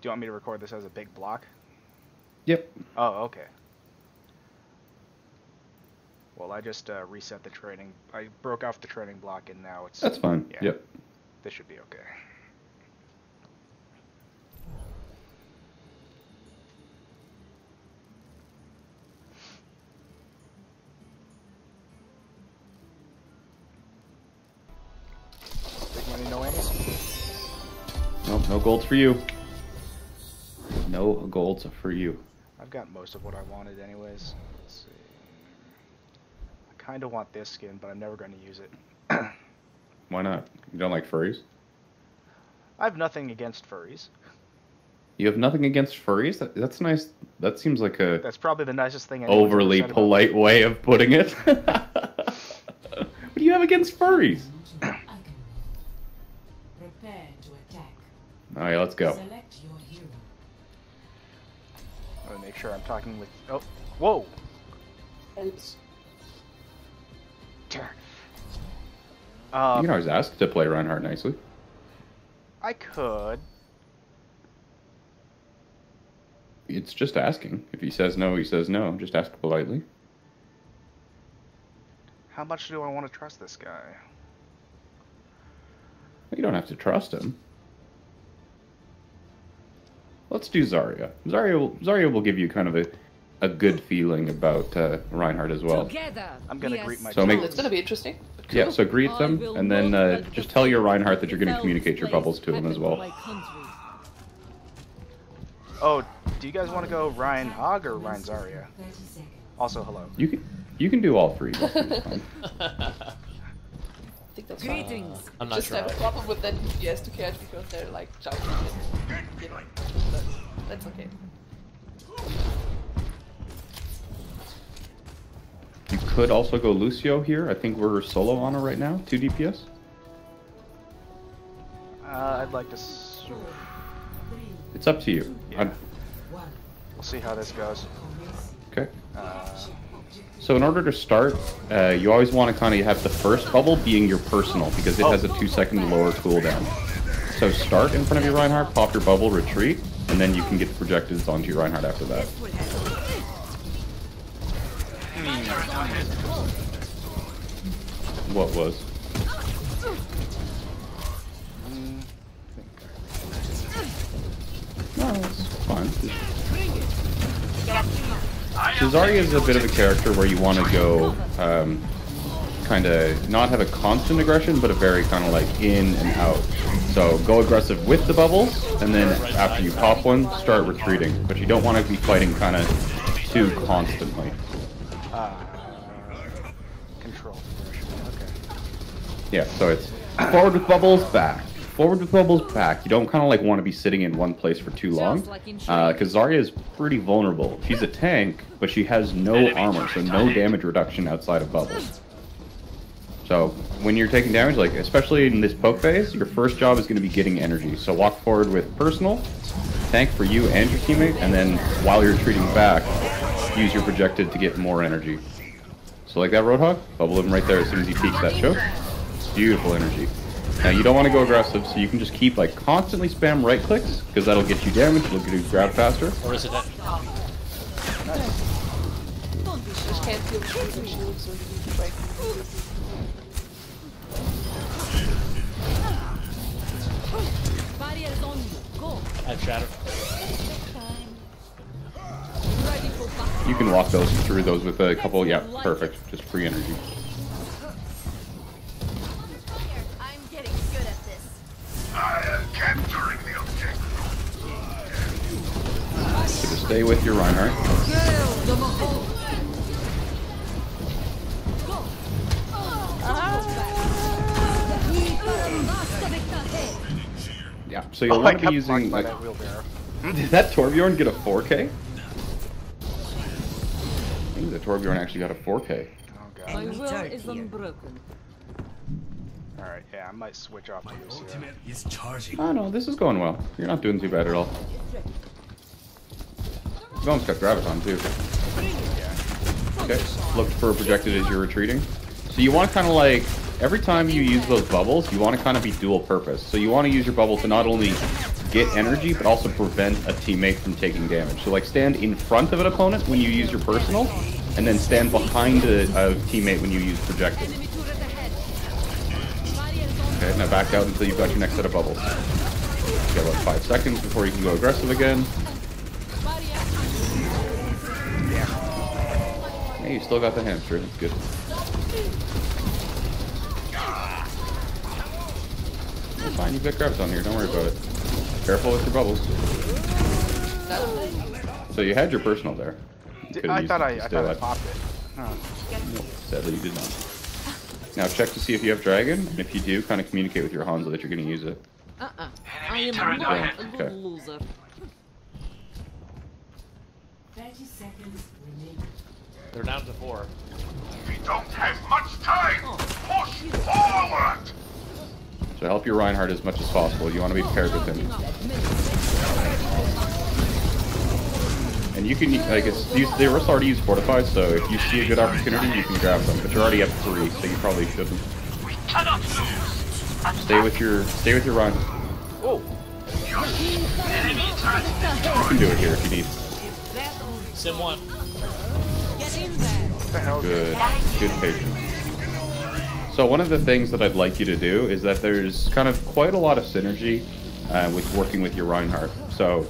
you want me to record this as a big block? Yep. Oh, okay. Well, I just reset the training. I broke off the training block, and now it's... That's fine. Yeah, Yep. this should be okay. Big money, no Annies? Nope, no golds for you. No golds for you. I've got most of what I wanted anyways. Let's see. I kind of want this skin, but I'm never going to use it. Why not? You don't like furries? I have nothing against furries. You have nothing against furries? That's nice. That seems like a That's probably the nicest thing anyone's ever overly said about polite way of putting it. What do you have against furries? Prepare to attack. Alright, let's go. Select your hero. I'm gonna make sure I'm talking with... Oh, whoa! Oops. Darn. You can always ask to play Reinhardt nicely. I could. It's just asking. If he says no, he says no. Just ask politely. How much do I want to trust this guy? You don't have to trust him. Let's do Zarya. Zarya will give you kind of a good feeling about Reinhardt as well. I'm gonna greet my... So make- It's gonna be interesting. Yeah, so greet them, and then just tell your Reinhardt that you're going to communicate your bubbles to him as well. Oh, do you guys want to go Ryan Hog or Ryan Zarya? Also, hello. You can do all three. That's fine. I think that's fine. Greetings. I'm not Just sure. have a problem with that DPS to catch because they're like shouting it. You know, but that's okay. You could also go Lucio here. I think we're solo on her right now. 2 DPS. I'd like to... It's up to you. Yeah. We'll see how this goes. Okay. So in order to start, you always want to kind of have the first bubble being your personal because it has a 2-second lower cooldown. So start in front of your Reinhardt, pop your bubble, retreat, and then you can get the projectiles onto your Reinhardt after that. What was? No, it's fine. Zarya is a bit of a character where you want to go kind of not have a constant aggression, but a very kind of like in and out. So go aggressive with the bubbles, and then after you pop one, start retreating. But you don't want to be fighting kind of too constantly. Control. Okay. Yeah, so it's forward with bubbles, back. Forward with bubbles, back. You don't kind of like want to be sitting in one place for too long, because Zarya is pretty vulnerable. She's a tank, but she has no armor, so no damage reduction outside of bubbles. So when you're taking damage, like especially in this poke phase, your first job is going to be getting energy. So walk forward with personal, tank for you and your teammate, and then while you're retreating back, use your projected to get more energy. So like that Roadhog, bubble him right there as soon as he peeks that choke. Beautiful energy. Now you don't want to go aggressive, so you can just keep like constantly spam right clicks, because that'll get you damage, it'll get you grab faster. Or is it that? Just can't feel the shield, so you need to break. I have shatter. You can walk those through those with a couple, yeah, perfect. Just free energy. I'm getting good at this. I am capturing the objective. So just stay with your Reinhardt. Yeah, so you'll want to be using like... that wheelbarrow. Did that Torbjorn get a 4K? I think the Torbjorn actually got a 4K. Oh My god. will is unbroken. Alright, yeah, I might switch off to this. Ultimate is charging. Oh no, this is going well. You're not doing too bad at all. You've almost got Graviton too. Yeah. Okay, look for projected as you're retreating. So you want to kind of like every time you use those bubbles, you want to kind of be dual purpose. So you want to use your bubble to not only get energy, but also prevent a teammate from taking damage. So like stand in front of an opponent when you use your personal, and then stand behind a teammate when you use projectile. Okay, now back out until you've got your next set of bubbles. You got about 5 seconds before you can go aggressive again. Hey, you still got the hamster, that's good. It's fine, you've got grabs on here, don't worry about it. Careful with your bubbles. So you had your personal there. I thought I popped it. Huh. No, sadly you did not. Now check to see if you have dragon, and if you do, kind of communicate with your Hanzo that you're going to use it. I am not a good Okay. loser. 30 seconds remaining. They're down to 4. We don't have much time. Push forward. So help your Reinhardt as much as possible. You want to be paired with him. And you can, like, they were already used Fortify, so if you see a good opportunity, you can grab them. But you're already up 3, so you probably shouldn't. We cannot lose. Stay with your Reinhardt. Oh, Enemy turret. You can do it here if you need. Sim 1. what the hell? Good patience. So one of the things that I'd like you to do is that there's kind of quite a lot of synergy with working with your Reinhardt. So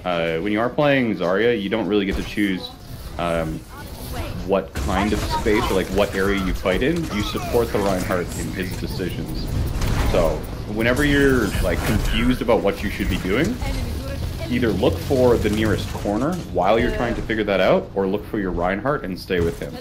when you are playing Zarya, you don't really get to choose what kind of space or like what area you fight in. You support the Reinhardt in his decisions. So whenever you're like confused about what you should be doing, either look for the nearest corner while you're trying to figure that out, or look for your Reinhardt and stay with him.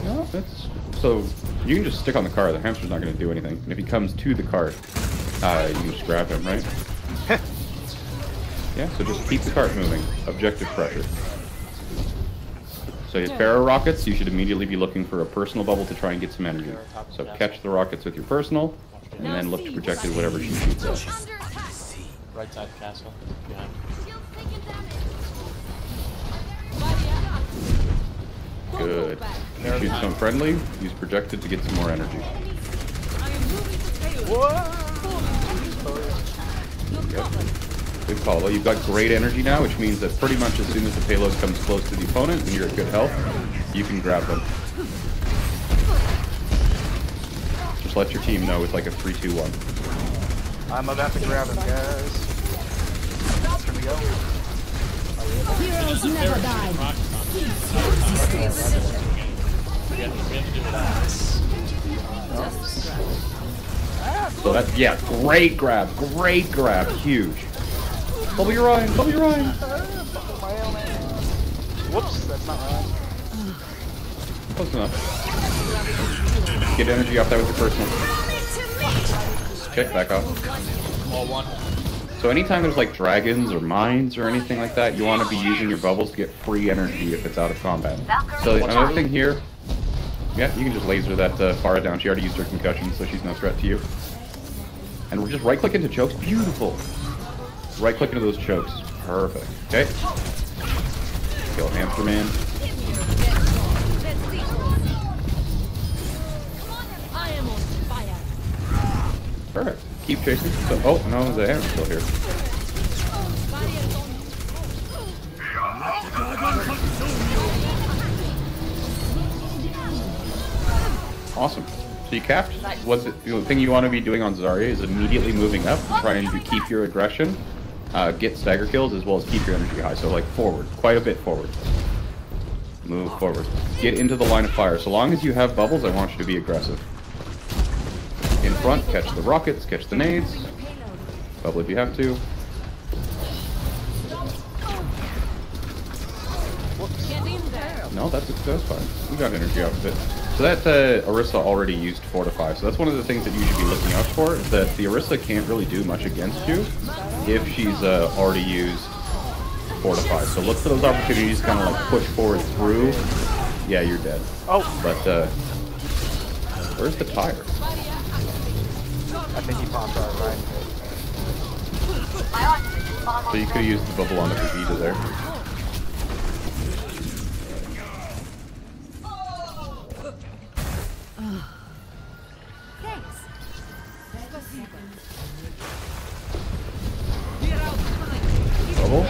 No, that's so you can just stick on the car. The hamster's not going to do anything. And if he comes to the cart, you can just grab him, right? Yeah. So just keep the cart moving. Objective pressure. So you have Pharaoh rockets. You should immediately be looking for a personal bubble to try and get some energy. So catch the rockets with your personal, and then look to project it whatever she shoots at. Right side castle. Behind. Good. Shoot some friendly. Use projected to get some more energy. Yep. Good call. Well, you've got great energy now, which means that pretty much as soon as the payload comes close to the opponent and you're at good health, you can grab them. Just let your team know it's like a 3-2-1. I'm about to grab him, guys. Here we go. Heroes never die. We have to do that. So that's, yeah, great grab, huge. Bubble your Ryan, bubble your Ryan. Whoops, that's not right. Close enough. Get energy off that with your personal. Okay, back off. All 1. So anytime there's like dragons or mines or anything like that, you want to be using your bubbles to get free energy if it's out of combat. So another thing here, yeah, you can just laser that Pharah down. She already used her concussion, so she's no threat to you. And we're just right-click into chokes. Beautiful. Right-click into those chokes. Perfect. Okay. Kill Hamster Man. I am on fire. Perfect. Keep chasing. So, oh, no, the hammer's still here. Awesome. So you capped. What's it, the thing you want to be doing on Zarya is immediately moving up, trying to keep your aggression, get stagger kills, as well as keep your energy high. So like forward, quite a bit forward. Move forward. Get into the line of fire. So long as you have bubbles, I want you to be aggressive. In front, catch the rockets, catch the nades. Bubble if you have to. No, that's fine. We got energy out of it. So that Orisa already used Fortify. So that's one of the things that you should be looking out for, is that the Orisa can't really do much against you if she's already used Fortify. So look for those opportunities to kind of like push forward through. Yeah, you're dead. Oh! But, where's the tire? I think he popped our right. So you could have used the bubble on the Vegeta there. Thanks. Bubble.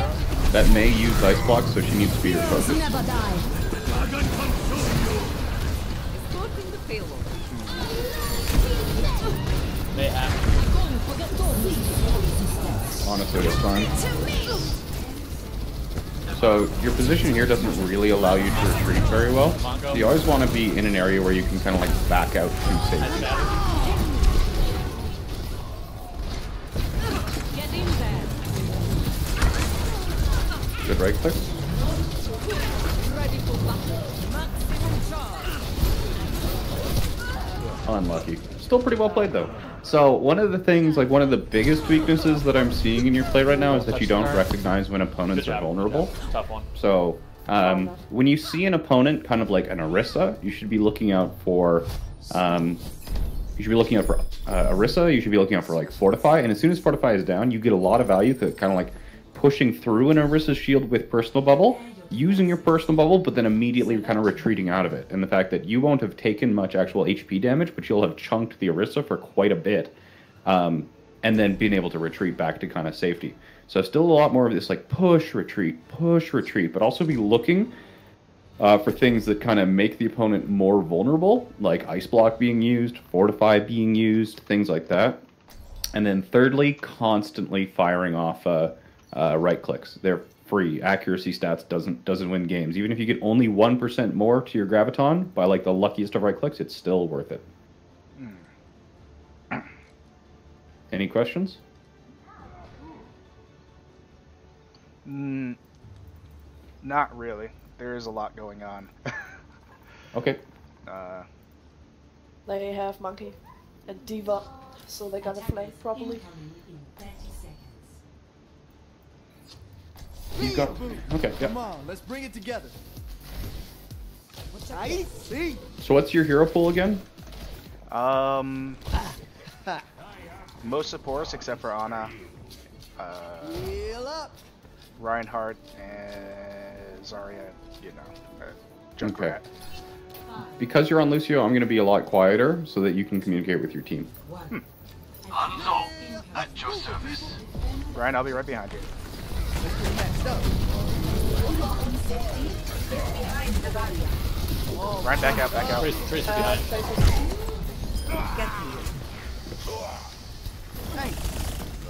That may use ice block, so she needs speed or focus. Never die. Escorting the payload. They have. Honestly, it's fine. So your position here doesn't really allow you to retreat very well. So you always want to be in an area where you can kind of like back out to safety. Get in there. Good right click. Ready for battle. Maximum charge. Unlucky. Still pretty well played though. So one of the things, like one of the biggest weaknesses that I'm seeing in your play right now is that you don't recognize when opponents are vulnerable. Tough one. So when you see an opponent, kind of like an Orisa, you should be looking out for Orisa. You should be looking out for like Fortify, and as soon as Fortify is down, you get a lot of value, kind of like pushing through an Orisa's shield with personal bubble, using your personal bubble, but then immediately kind of retreating out of it. And the fact that you won't have taken much actual HP damage, but you'll have chunked the Orisa for quite a bit, and then being able to retreat back to kind of safety. So still a lot more of this like push, retreat, but also be looking for things that kind of make the opponent more vulnerable, like Ice Block being used, Fortify being used, things like that. And then thirdly, constantly firing off right clicks. They're free. Accuracy stats doesn't win games. Even if you get only 1% more to your graviton by like the luckiest of right clicks, it's still worth it. Any questions? Not really. There is a lot going on. Okay. They have Monkey and Diva, so they gotta flank properly. You got. Okay. Come Yeah. on, let's bring it together. Right? See? So what's your hero pool again? Most supports except for Ana, Heal up. Reinhardt, and Zarya. You know, Junkrat. Because you're on Lucio, I'm going to be a lot quieter so that you can communicate with your team. Hanzo, at your service. Ryan, I'll be right behind you. Ryan, back out, back out. Trace behind.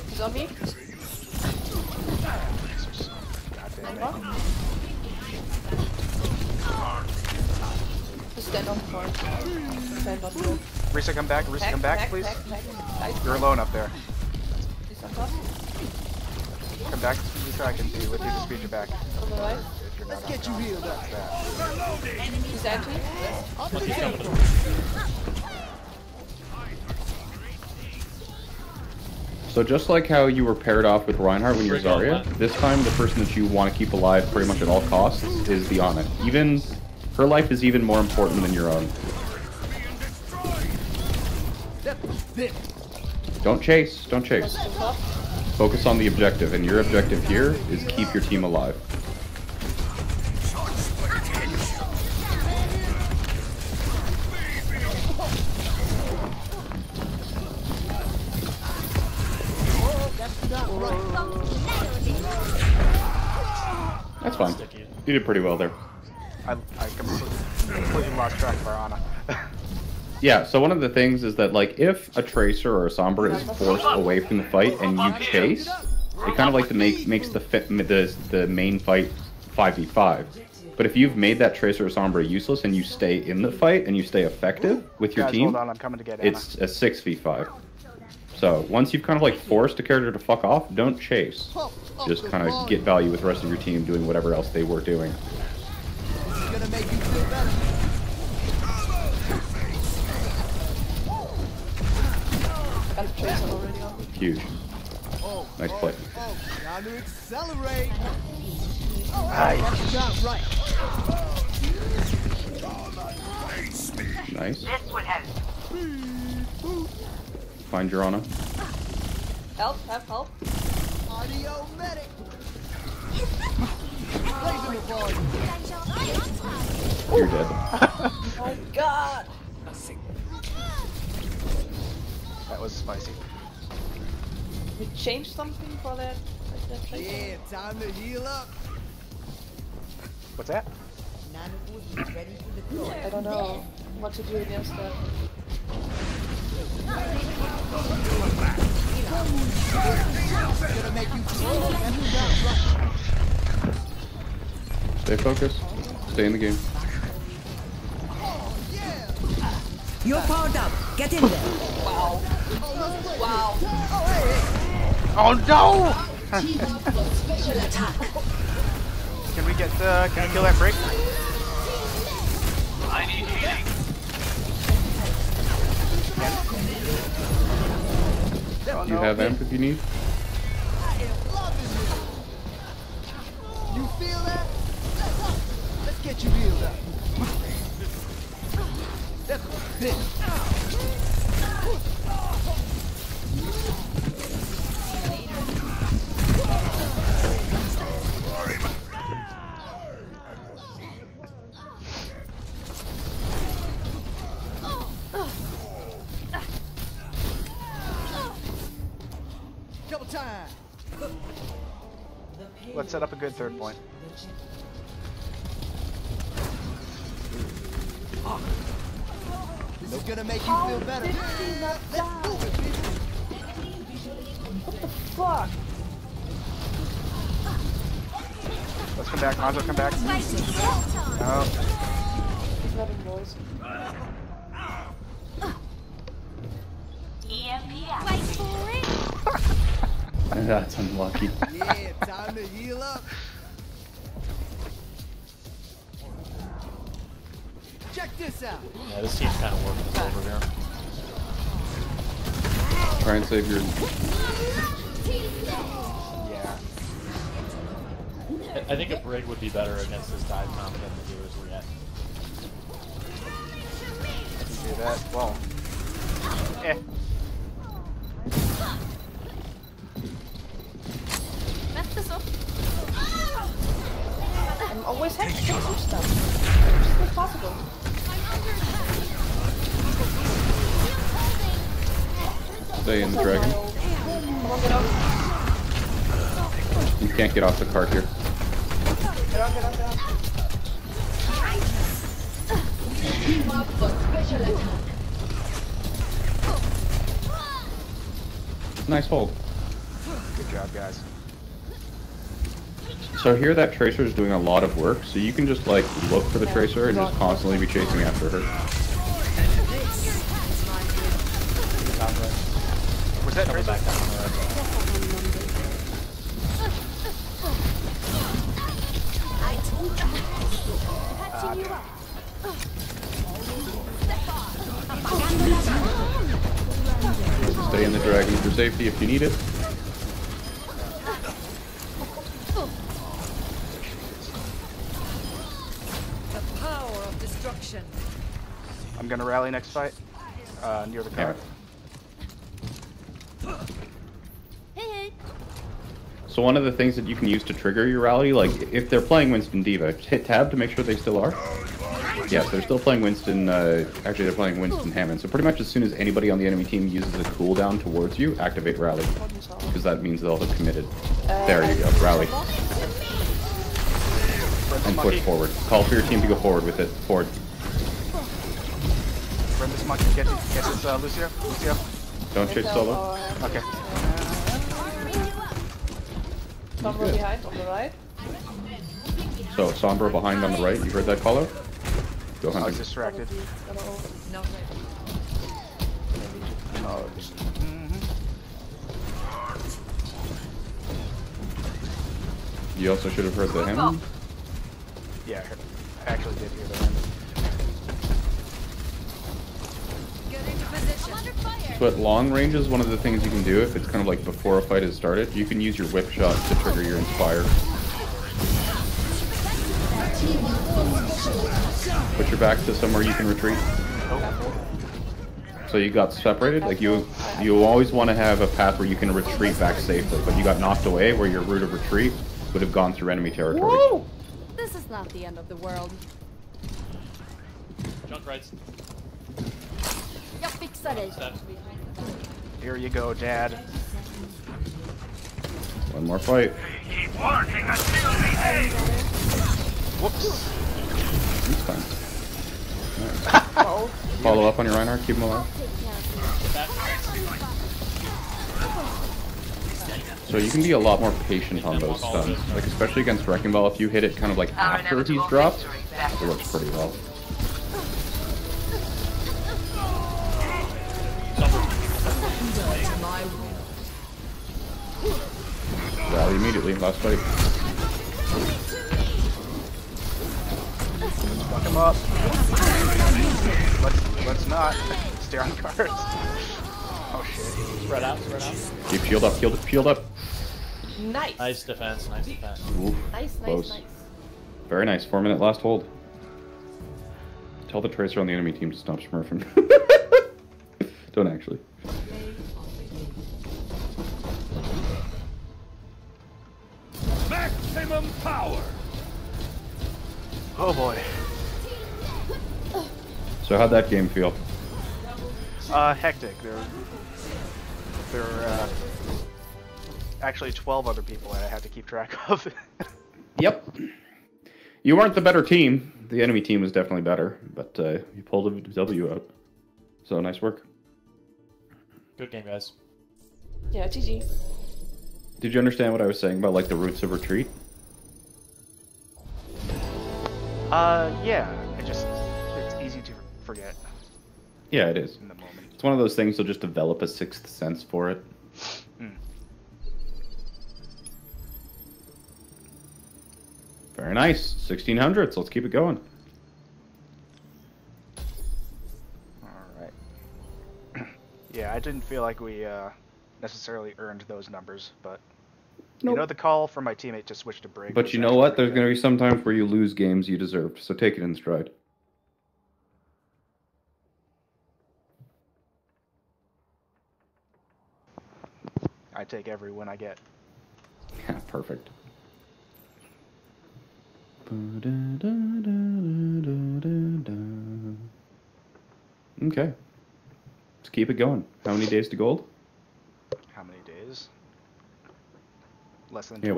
He's on me. God damn it. Just stand on the floor. Stand on the floor. Risa, come back. Risa, come back, please. Back. You're alone up there. He's on top. Come back. Risa, I can be with you to speed you back. On the right. If you're not Let's get you healed up. He's actually. Monkey's coming. So just like how you were paired off with Reinhardt when you're Zarya, this time the person that you want to keep alive pretty much at all costs is the Ana. Even her life is even more important than your own. Don't chase. Don't chase. Focus on the objective, and your objective here is keep your team alive. That's fine. You did pretty well there. I completely lost track of our Ana. Yeah, so one of the things is that, like, if a Tracer or a Sombra is forced away from the fight and you chase, it kind of like makes the main fight 5v5. But if you've made that Tracer or Sombra useless and you stay in the fight and you stay effective with your Guys, team, hold on, I'm coming to get Ana. it's a 6v5. So once you've kind of like forced a character to fuck off, don't chase. Just kind of get value with the rest of your team doing whatever else they were doing. This is gonna make you feel better. Got the tracer already on. Huge. Nice play. Oh, time to accelerate. Nice. Not right. Nice. This would help. Find your Ana. Help, have help. Audio medic. Raising the volume. You're dead. Oh god! was spicy. We changed something for that? Like that tracer? Yeah, time to heal up. What's that? Ready for the throw. I don't know what to do against that. Gonna make you slow and down. Stay focused. Stay in the game. You're powered up. Get in there. Wow. Wow. Oh no! Can we kill that break? I need healing. Oh, You no. have amp if you need. You feel that? Let's get you healed up. That's a bit. Double time. Let's set up a good third point. This is gonna make you feel better. Let's do it, baby. Fuck. Let's come back. Hanzo, come back. No. He's not in voice. Wait for it. That's unlucky. Yeah, time to heal up. Check this out. Yeah, this team's kind of working us over here. Try and save your. Yeah. I think a Brig would be better against this dive comp than the viewers were yet. Do that. Well. Eh. Mess this up. I'm always having to fix some stuff. It's not possible. Stay in the dragon. Come on, get out. You can't get off the cart here. Get out, get out, get out. Nice hold. Good job, guys. So here that tracer is doing a lot of work, so you can just like look for the tracer and just constantly be chasing after her. Was that Coming Tracer? back down on the right. I told you. Patching you up. Stay in the dragon for safety if you need it. The power of destruction. I'm gonna rally next fight. Near the cart. Hey. So one of the things that you can use to trigger your rally, like if they're playing Winston Diva, hit tab to make sure they still are. Yes, they're still playing Winston, actually they're playing Winston Hammond. So pretty much as soon as anybody on the enemy team uses a cooldown towards you, activate rally. Because that means they'll have committed. There you go, rally. And push forward. Call for your team to go forward with it. Forward. Run this monkey. Get this, Lucio. Lucio. Don't chase solo. Okay. Sombra behind on the right. So Sombra behind on the right, you heard that call out? Go I was hunting. distracted. No, Oh. You also should have heard the hymn. Yeah, I actually did hear that. get into position. Under fire. So at long range is one of the things you can do if it's kind of like before a fight has started. You can use your whip shot to trigger your inspire. Put your back to somewhere you can retreat. So you got separated. Like you always want to have a path where you can retreat back safely, but you got knocked away where your route of retreat would have gone through enemy territory. Woo! This is not the end of the world. Junk rights. Jag fixar dig. Steps. Here you go, Dad. One more fight. Keep working until the end. Whoops. It's fine. Alright. Follow up on your Reinhardt, keep him alive. So you can be a lot more patient on those stuns. Like, especially against Wrecking Ball, if you hit it kind of like after he's dropped, it works pretty well. Rally immediately, last fight. Fuck him up. Let's not. Stay on cards. Oh shit. Spread out, spread out. Keep shield up, shield up. Nice. Nice defense, nice defense. Oof, Nice, close. nice. Very nice, 4-minute last hold. Tell the Tracer on the enemy team to stop smurfing. Don't actually. Maximum power. Oh boy. So how'd that game feel? Hectic. There were actually 12 other people that I had to keep track of. Yep. You weren't the better team. The enemy team was definitely better, but you pulled a W out. So nice work. Good game, guys. Yeah, GG. Did you understand what I was saying about like the roots of retreat? Yeah. It's easy to forget Yeah, it is. in the moment. It's one of those things you'll just develop a sixth sense for it. Very nice. 1600s. Let's keep it going. Alright. Yeah, I didn't feel like we necessarily earned those numbers, but you know the call from my teammate to switch to break. But you know what? There's going to be some times where you lose games you deserved, so take it in stride. I take every win I get. Yeah, perfect. Okay. Let's keep it going. How many days to gold? How many days? Less than 12? Yeah,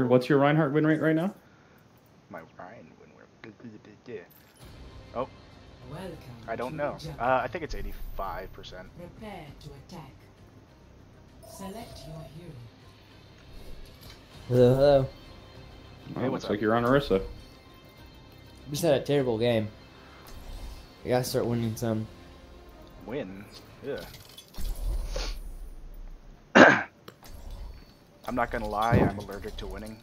what's your Reinhardt win rate right now? My Ryan win rate. Oh, Welcome I don't to know. the jungle. I think it's 85%. Prepare to attack. Select your hero. Hello, hello. Oh, Hey, what's looks up? like you're on Orisa. Just had a terrible game. I gotta start winning some. Win? Yeah. I'm not gonna lie, I'm allergic to winning.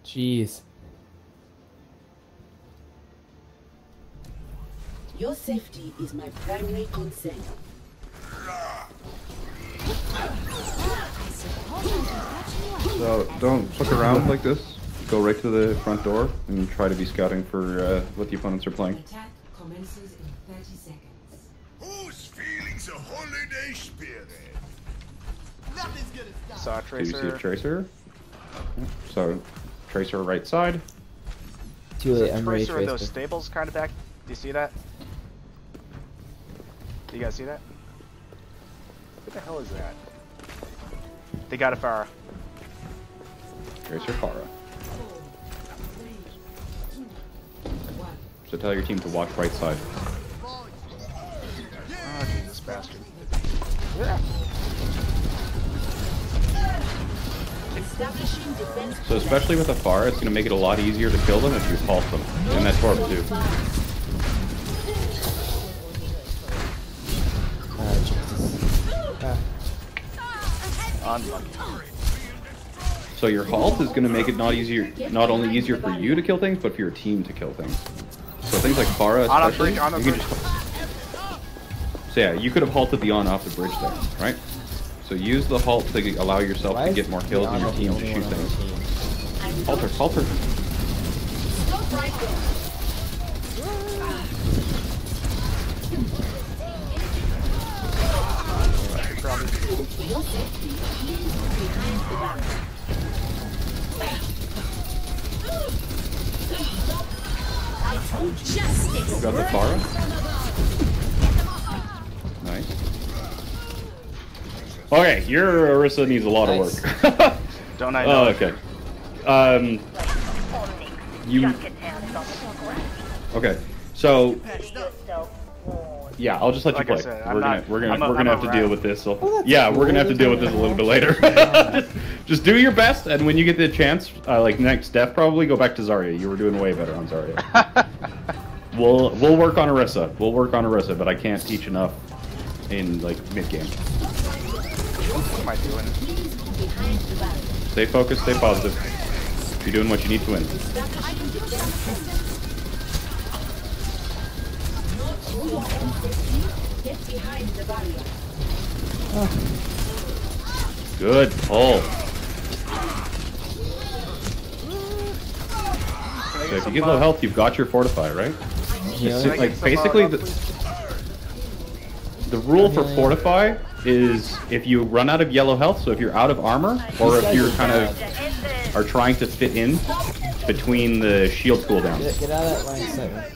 Jeez. Your safety is my primary concern. So don't look around like this. Go right to the front door and try to be scouting for what the opponents are playing. Attack commences in 30 seconds. Who's feeling the holiday spirit? Nothing's gonna stop. Saw a Do you see a Tracer. Tracer? So, Tracer right side. Too late, I'm ready Tracer in those Tracer. stables kind of back. Do you see that? Do you guys see that? What the hell is that? They got a Pharah. Tracer Pharah. 4, 3, 2, 1. So tell your team to watch right side. Oh, Jesus, bastard. Establishing defense. So especially with a Pharah, it's going to make it a lot easier to kill them if you pulse them. And that torp too. Jesus. Unlucky. So your halt is going to make it not only easier for you to kill things, but for your team to kill things. So things like Pharah, On a especially, bridge, on a you can bridge. So yeah, you could have halted the on off the bridge there, right? So use the halt to allow yourself Why to is get more kills and your Diana team the to only shoot one on the things. team? Halter, halter. Stop right there. Your safety is behind the back. You got the Pharah? Nice. Okay, your Orisa needs a lot of work. Don't I know? Oh, okay. You. Okay, so. Yeah, I'll just let Like you I play. said, We're gonna have to deal with this. So, Oh, yeah, cool. we're gonna have to deal with this a little bit later. just do your best, and when you get the chance, like next death, probably go back to Zarya. You were doing way better on Zarya. We'll work on Orisa. We'll work on Orisa, but I can't teach enough in like mid game. What am I doing? Stay focused. Stay positive. You're doing what you need to win. Good pull. So if you get low health, you've got your fortify, right? Yeah. It's like basically the rule for fortify is if you run out of yellow health, so if you're out of armor, or if you're kind of are trying to fit in between the shield cooldowns. Get out of that line of sight.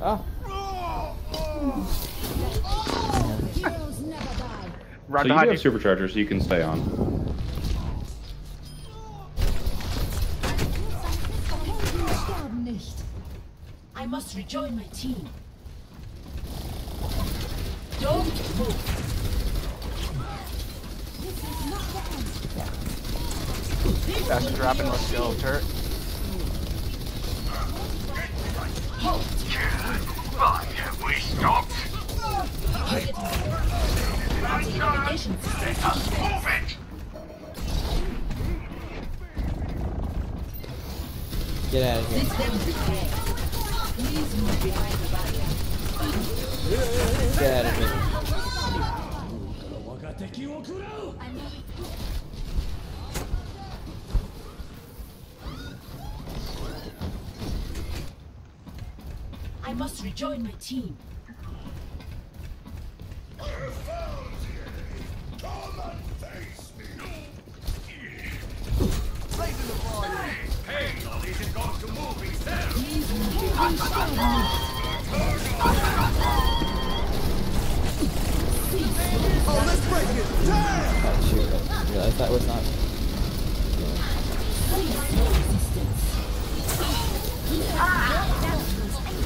Oh. Run So you do behind have superchargers, so you can stay on. I must rejoin my team. Don't move. Faster dropping, let's go, turret. Why have we stopped? Navigation system. Let us move it! Get out of here. System repair. Please move behind the barrier. Get out of here. I must rejoin my team. Oh, let's break it! Damn! Oh, shoot. I realized that was not.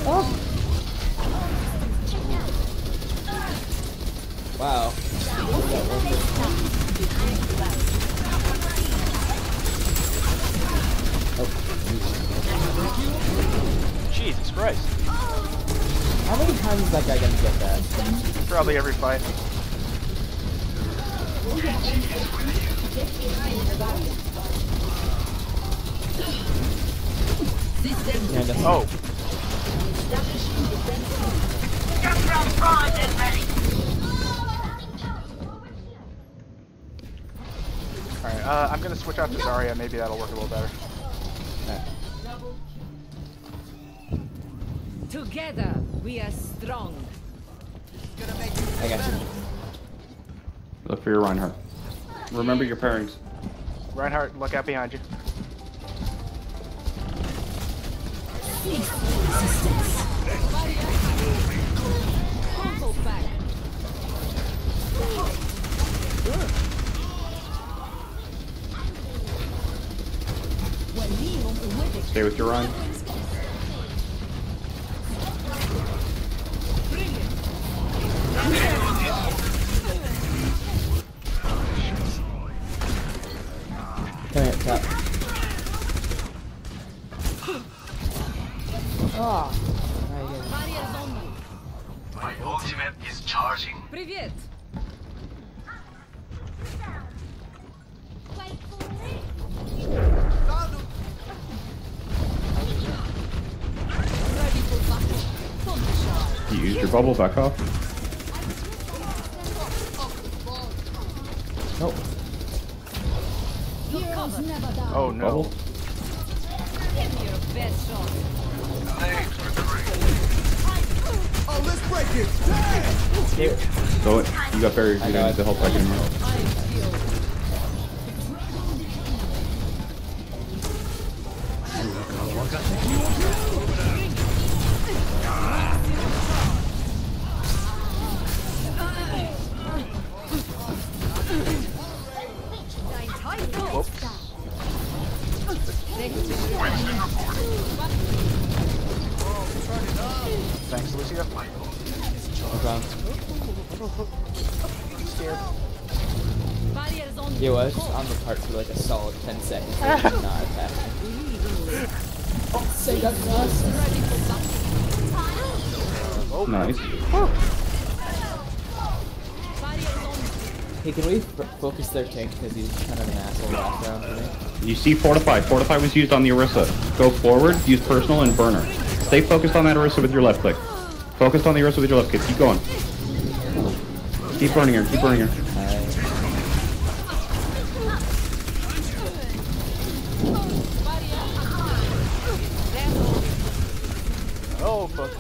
Oh. Wow. Jesus Christ. How many times is that guy gonna get that? Probably every fight. Yeah, that's Oh. Alright, I'm gonna switch out to Zarya, maybe that'll work a little better. Together, we are strong. I got you. Look for your Reinhardt. Remember your pairings. Reinhardt, look out behind you. Stay with your Ryan. Come here, top. Oh. My ultimate is charging. Привет. You used your bubble, back off. Nope. Oh no. Bubble. Give me your best shot. Oh, let's break it! Damn! Go it. You got barriers. You don't need to help back anymore. I am healed. Thanks, Lucio. No problem. I'm scared. Yeah, well, I was just on the cart for like a solid 10 seconds. And did not attack me. Oh, say that to us. Nice. Hey, can we focus their tank because he's kind of an asshole last round for me? You see Fortify. Fortify was used on the Orisa. Go forward, use Personal, and Burner. Stay focused on that Orisa with your left click. Focused on the Orisa with your left click. Keep going. Keep burning her. Keep burning her. Oh, fuck.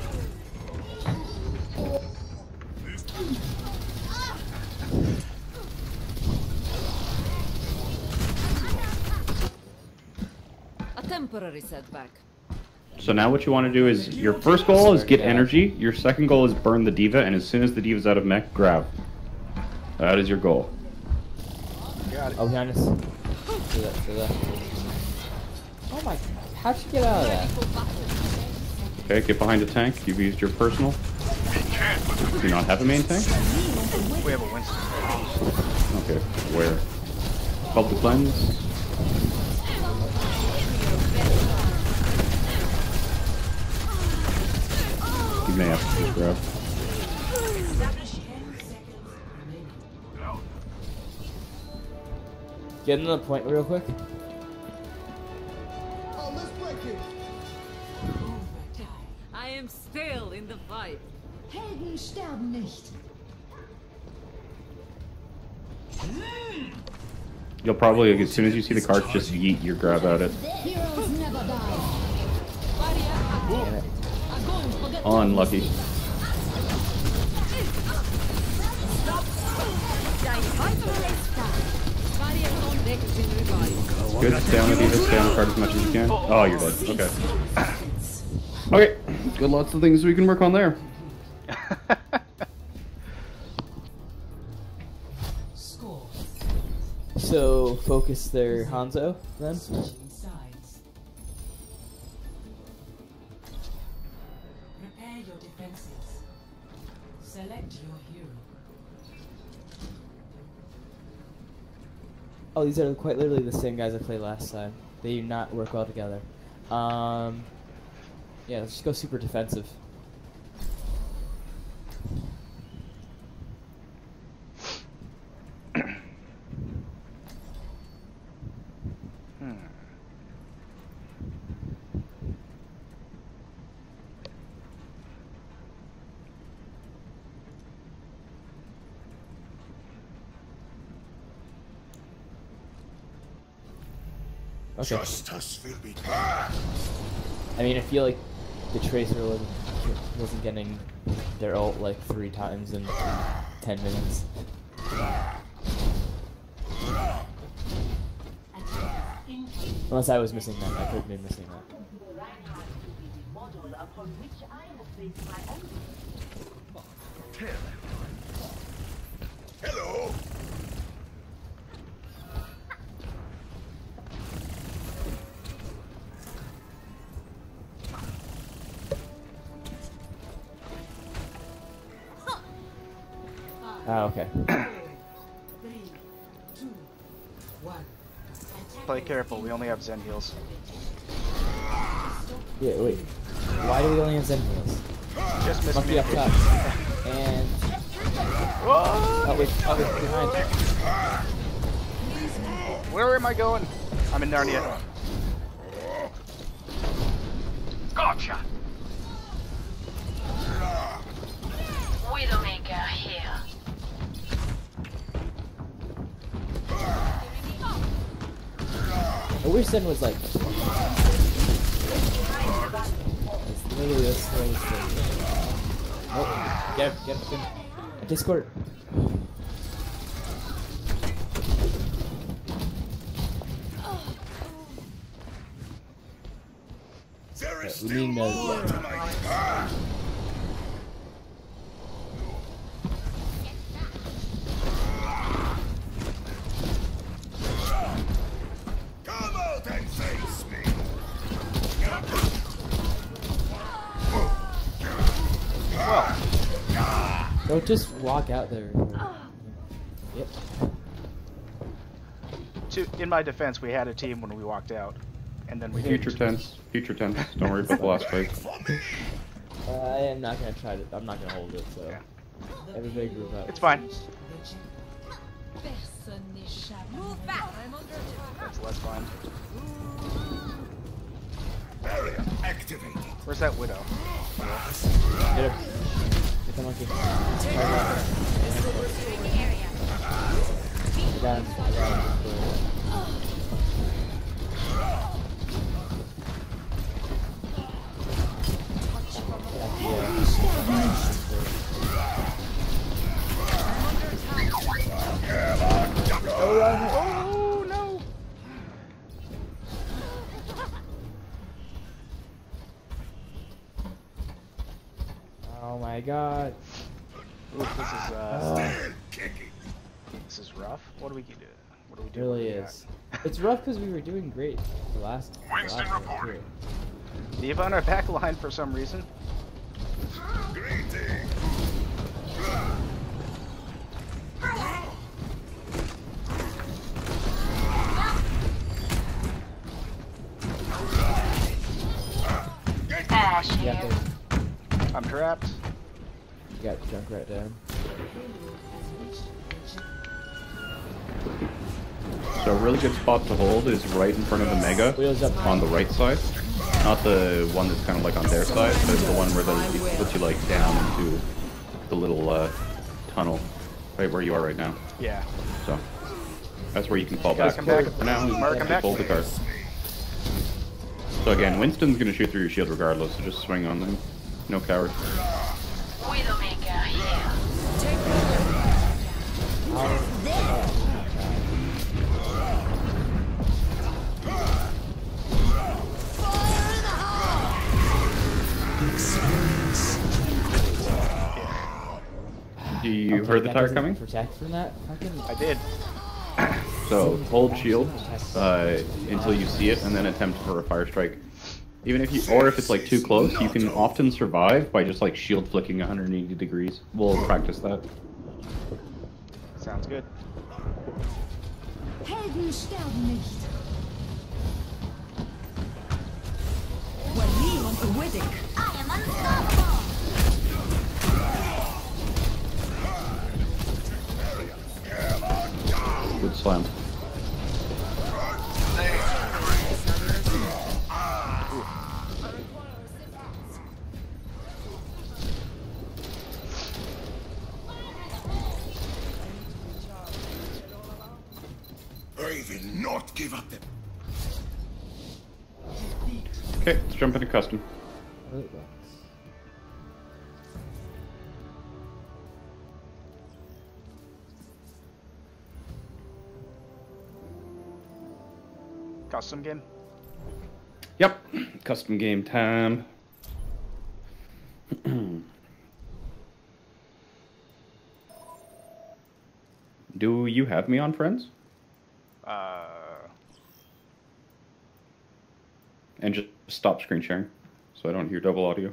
A temporary setback. So now what you want to do is, your first goal is get energy, your second goal is burn the diva, and as soon as the diva's out of mech, grab. That is your goal. Got it. Oh, behind us. To that. Oh my, how'd you get out of that? Okay, get behind the tank. You've used your personal. Do you not have a main tank? We have a Winston. Okay, where? Public lens. You may have to grab. Get into the point real quick. Oh, let's break it. I am still in the fight. Helden sterben nicht. You'll probably, like, as soon as you see the cart, just yeet your grab at it. Heroes never die. Unlucky. Good, stay on the diva, stay on the cart as much as you can. Oh, you're dead. Okay. Okay, good, lots of things we can work on there. So, focus their Hanzo, then? Prepare your defenses. Select your hero. Oh, these are quite literally the same guys I played last time. They do not work well together. Yeah, let's just go super defensive. Okay. Justice will be done. I mean, I feel like the Tracer wasn't getting their ult like 3 times in 10 minutes. Unless I was missing that. I could have been missing that. Hello. Ah, okay. 3, 2, 1. Play careful, we only have Zen heals. Yeah, wait. Why do we only have Zen heals? Just Must be up top. And... Oh, wait, behind. Where am I going? I'm in Narnia. Gotcha. Widowmaker here. I wish Zen was like... It's literally the slowest thing. Oh, get him. Discord. There is We still need more to my Don't just walk out there. Yep. In my defense, we had a team when we walked out, and then we Future didn't. tense. Future tense. Don't worry about the last fight. I am not gonna try to. I'm not gonna hold it. So Yeah. everybody group up. It's fine. Move back. That's less fine. Barrier activated. Where's that widow? Get him. Get the monkey. I got him. Oh no! Oh my god. Ooh, this is rough. What do we do? What do we It do? really is. It's rough because we were doing great the last Winston one reporting. too. D.Va on our back line for some reason. Greetings. You got the, I'm trapped. you got Junkrat down. So a really good spot to hold is right in front of the Mega Wheels up. on the right side. Not the one that's kind of like on their side, but the one where it puts you like down into the little tunnel, right where you are right now. Yeah. So that's where you can fall Gotta back come back. for now. Mark, come back. Hold the card. So again, Winston's gonna shoot through your shield regardless, so just swing on them. No coward. Widowmaker here. Do you heard the tire coming? Protect from that? Fucking. I did. So hold shield until you see it, and then attempt for a fire strike. Even if you, or if it's like too close, you can often survive by just like shield flicking 180 degrees. We'll practice that. Sounds good. Helden sterben nicht. Wali und Widdick. I am unstoppable. Good slam. I will not give up. Okay, let's jump into custom. Custom game. Yep, custom game time. Do you have me on friends? And just stop screen sharing so I don't hear double audio.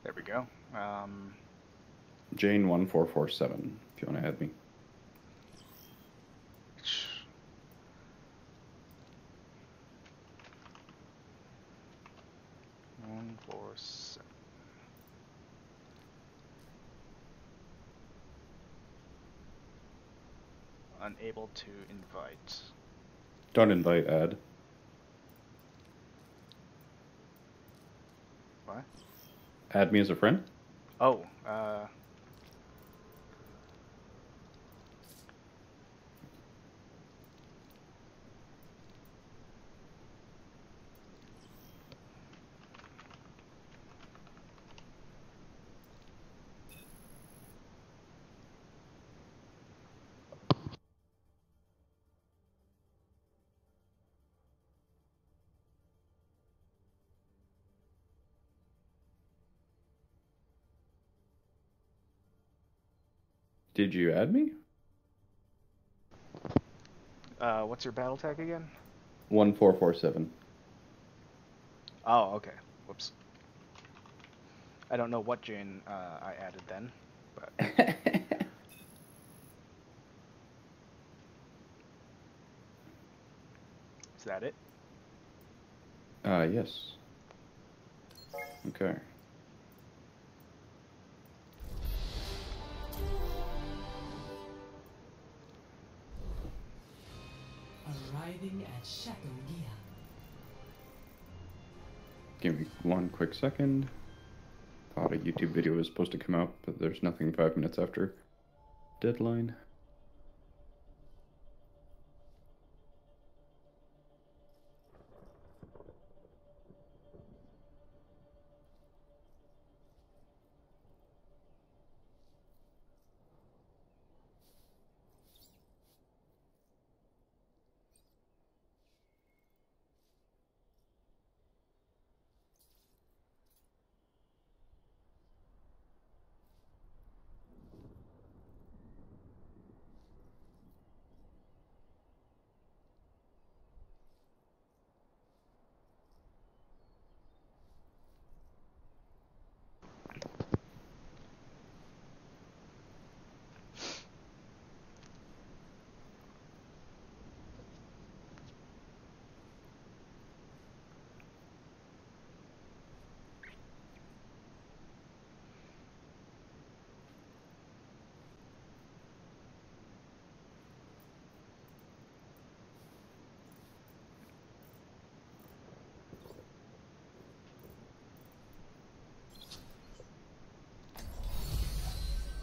There we go. Jayne 1447 if you want to add me. One, 4, 7. Unable to invite. Don't invite, add. What? Add me as a friend? Oh, Did you add me? what's your battle tag again? 1447. Oh, okay. Whoops. I don't know what Jayne I added then, but is that it? Yes. Okay. Arriving at Shadow Gia. Give me one quick second. Thought a YouTube video was supposed to come out, but there's nothing 5 minutes after deadline.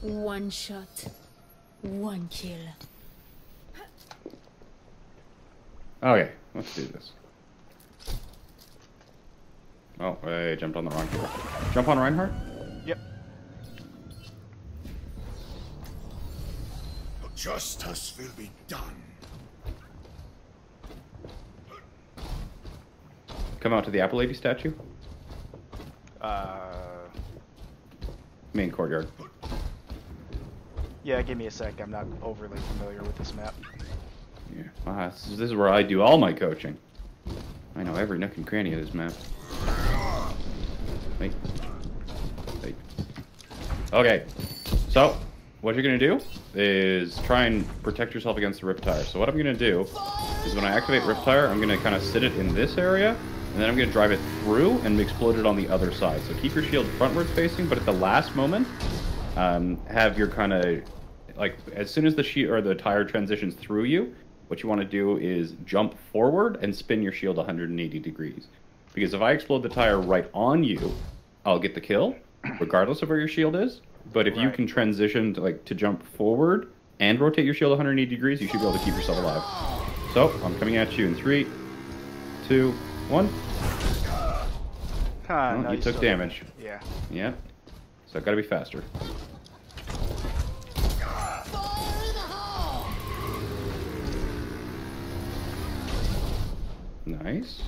One shot, one kill. Okay, let's do this. Oh, I jumped on the wrong hero. Jump on Reinhardt? Yep. Justice will be done. Come out to the Apple Lady statue. Main courtyard. Yeah, give me a sec. I'm not overly familiar with this map. Yeah, this is where I do all my coaching. I know every nook and cranny of this map. Hey. Okay, so what you're gonna do is try and protect yourself against the Riptire. So what I'm gonna do is when I activate Riptire, I'm gonna kind of sit it in this area, and then I'm gonna drive it through and explode it on the other side. So keep your shield frontwards facing, but at the last moment, have your kind of, like, as soon as the shield or the tire transitions through you, what you want to do is jump forward and spin your shield 180 degrees. Because if I explode the tire right on you, I'll get the kill, regardless of where your shield is. But if you can transition to jump forward and rotate your shield 180 degrees, you should be able to keep yourself alive. So I'm coming at you in 3, 2, 1. No, you took damage. Yeah. Yeah. So I've got to be faster. Nice.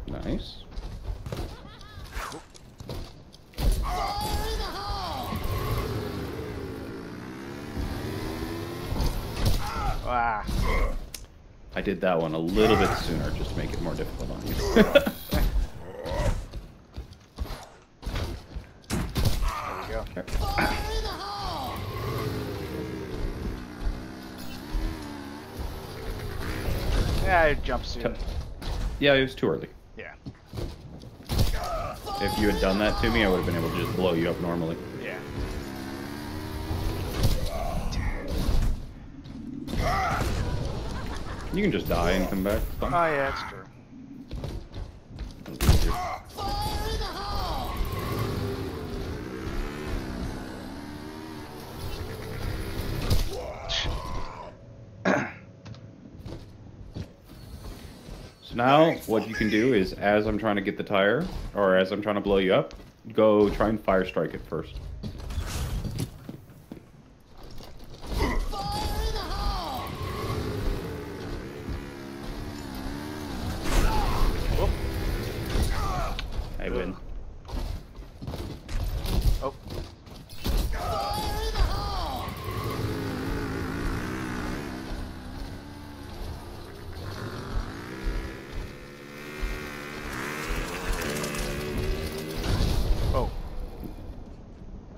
Nice. Ah. I did that one a little bit sooner just to make it more difficult on you. There we go. Yeah, I jumped soon. Yeah, it was too early. Yeah. If you had done that to me, I would have been able to just blow you up normally. Yeah. You can just die and come back. Oh yeah, that's true. So now, what you can do is, as I'm trying to get the tire, or as I'm trying to blow you up, go try and fire strike it first. I win. Oh.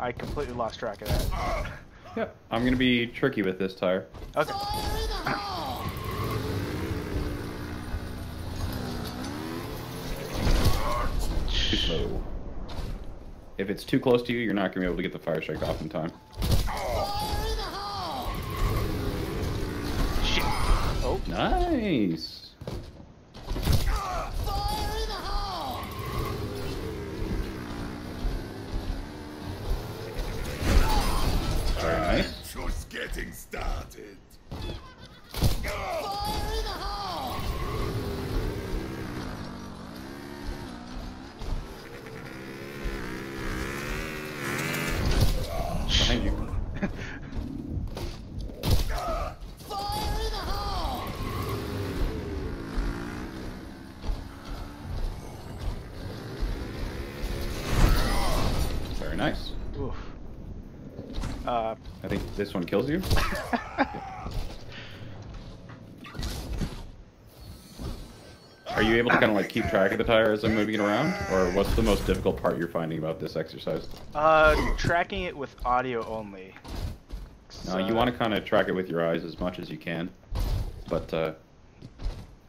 I completely lost track of that. Yep, I'm gonna be tricky with this tire. Okay. Too slow. If it's too close to you, you're not gonna be able to get the fire strike off in time. Shit. Oh. Nice. Very nice. Just getting started. Behind you. Very nice. Oof. I think this one kills you. Are you able to kind of like keep track of the tire as I'm moving it around? Or what's the most difficult part you're finding about this exercise? Tracking it with audio only. No, you want to kind of track it with your eyes as much as you can. But, I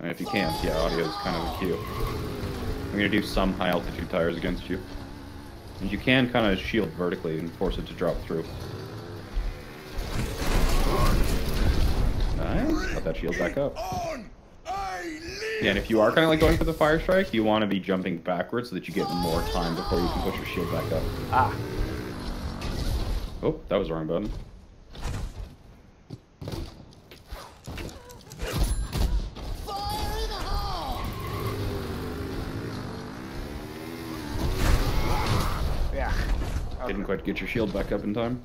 mean, if you can't, yeah, audio is kind of the cue. I'm going to do some high altitude tires against you. And you can kind of shield vertically and force it to drop through. Nice. Got that shield back up. Yeah, and if you are kind of like going for the fire strike, you want to be jumping backwards so that you get more time before you can put your shield back up. Ah. Oh, that was the wrong button. Yeah. Okay. Didn't quite get your shield back up in time.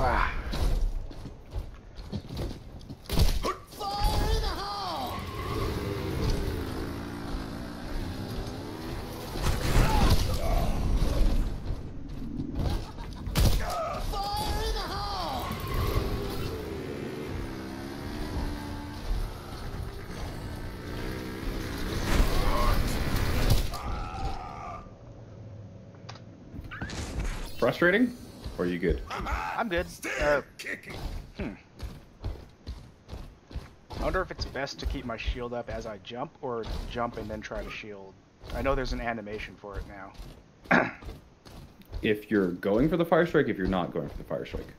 Ah. Frustrating? Or are you good? I'm good. I wonder if it's best to keep my shield up as I jump, or jump and then try to shield. I know there's an animation for it now. If you're going for the fire strike, if you're not going for the fire strike.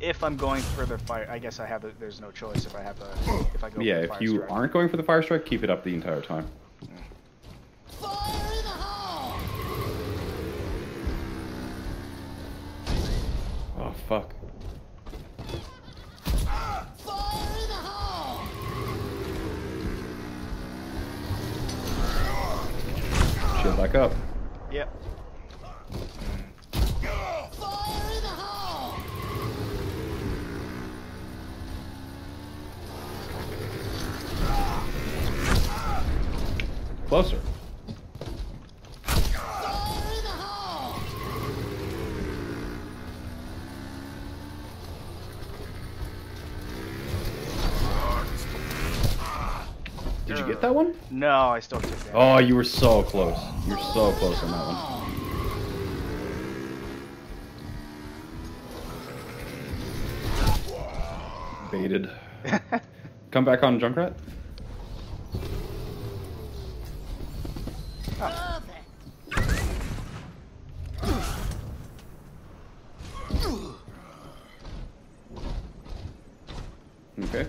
If I'm going for the fire, I guess I have. There's no choice if I have if I go. Yeah, for the if fire you strike. aren't going for the fire strike, keep it up the entire time. Oh, fuck. Shield back up. Yep. Closer. Did you get that one? No, I still took that. Oh, you were so close. You're so close on that one. Baited. Come back on Junkrat. Okay,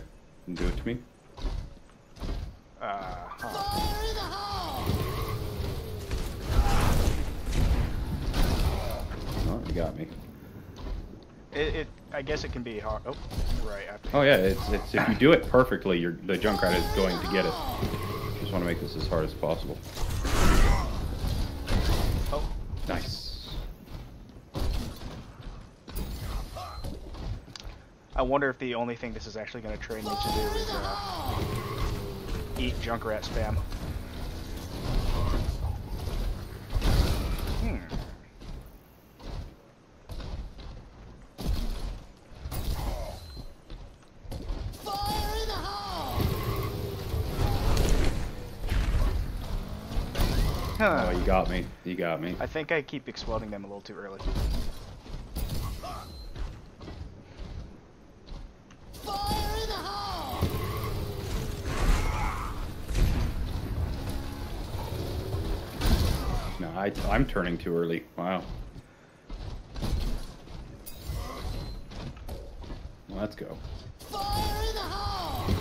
do it to me. Oh, you got me. I guess it can be hard. Oh, right. Oh yeah, it's if you do it perfectly, the Junkrat is going to get it. Just want to make this as hard as possible. Oh, nice. I wonder if the only thing this is actually going to train me to do is eat Junkrat spam. Huh. Oh, you got me. You got me. I think I keep exploding them a little too early. Fire in the hole! No, I'm turning too early. Wow. Let's go. Fire in the hole!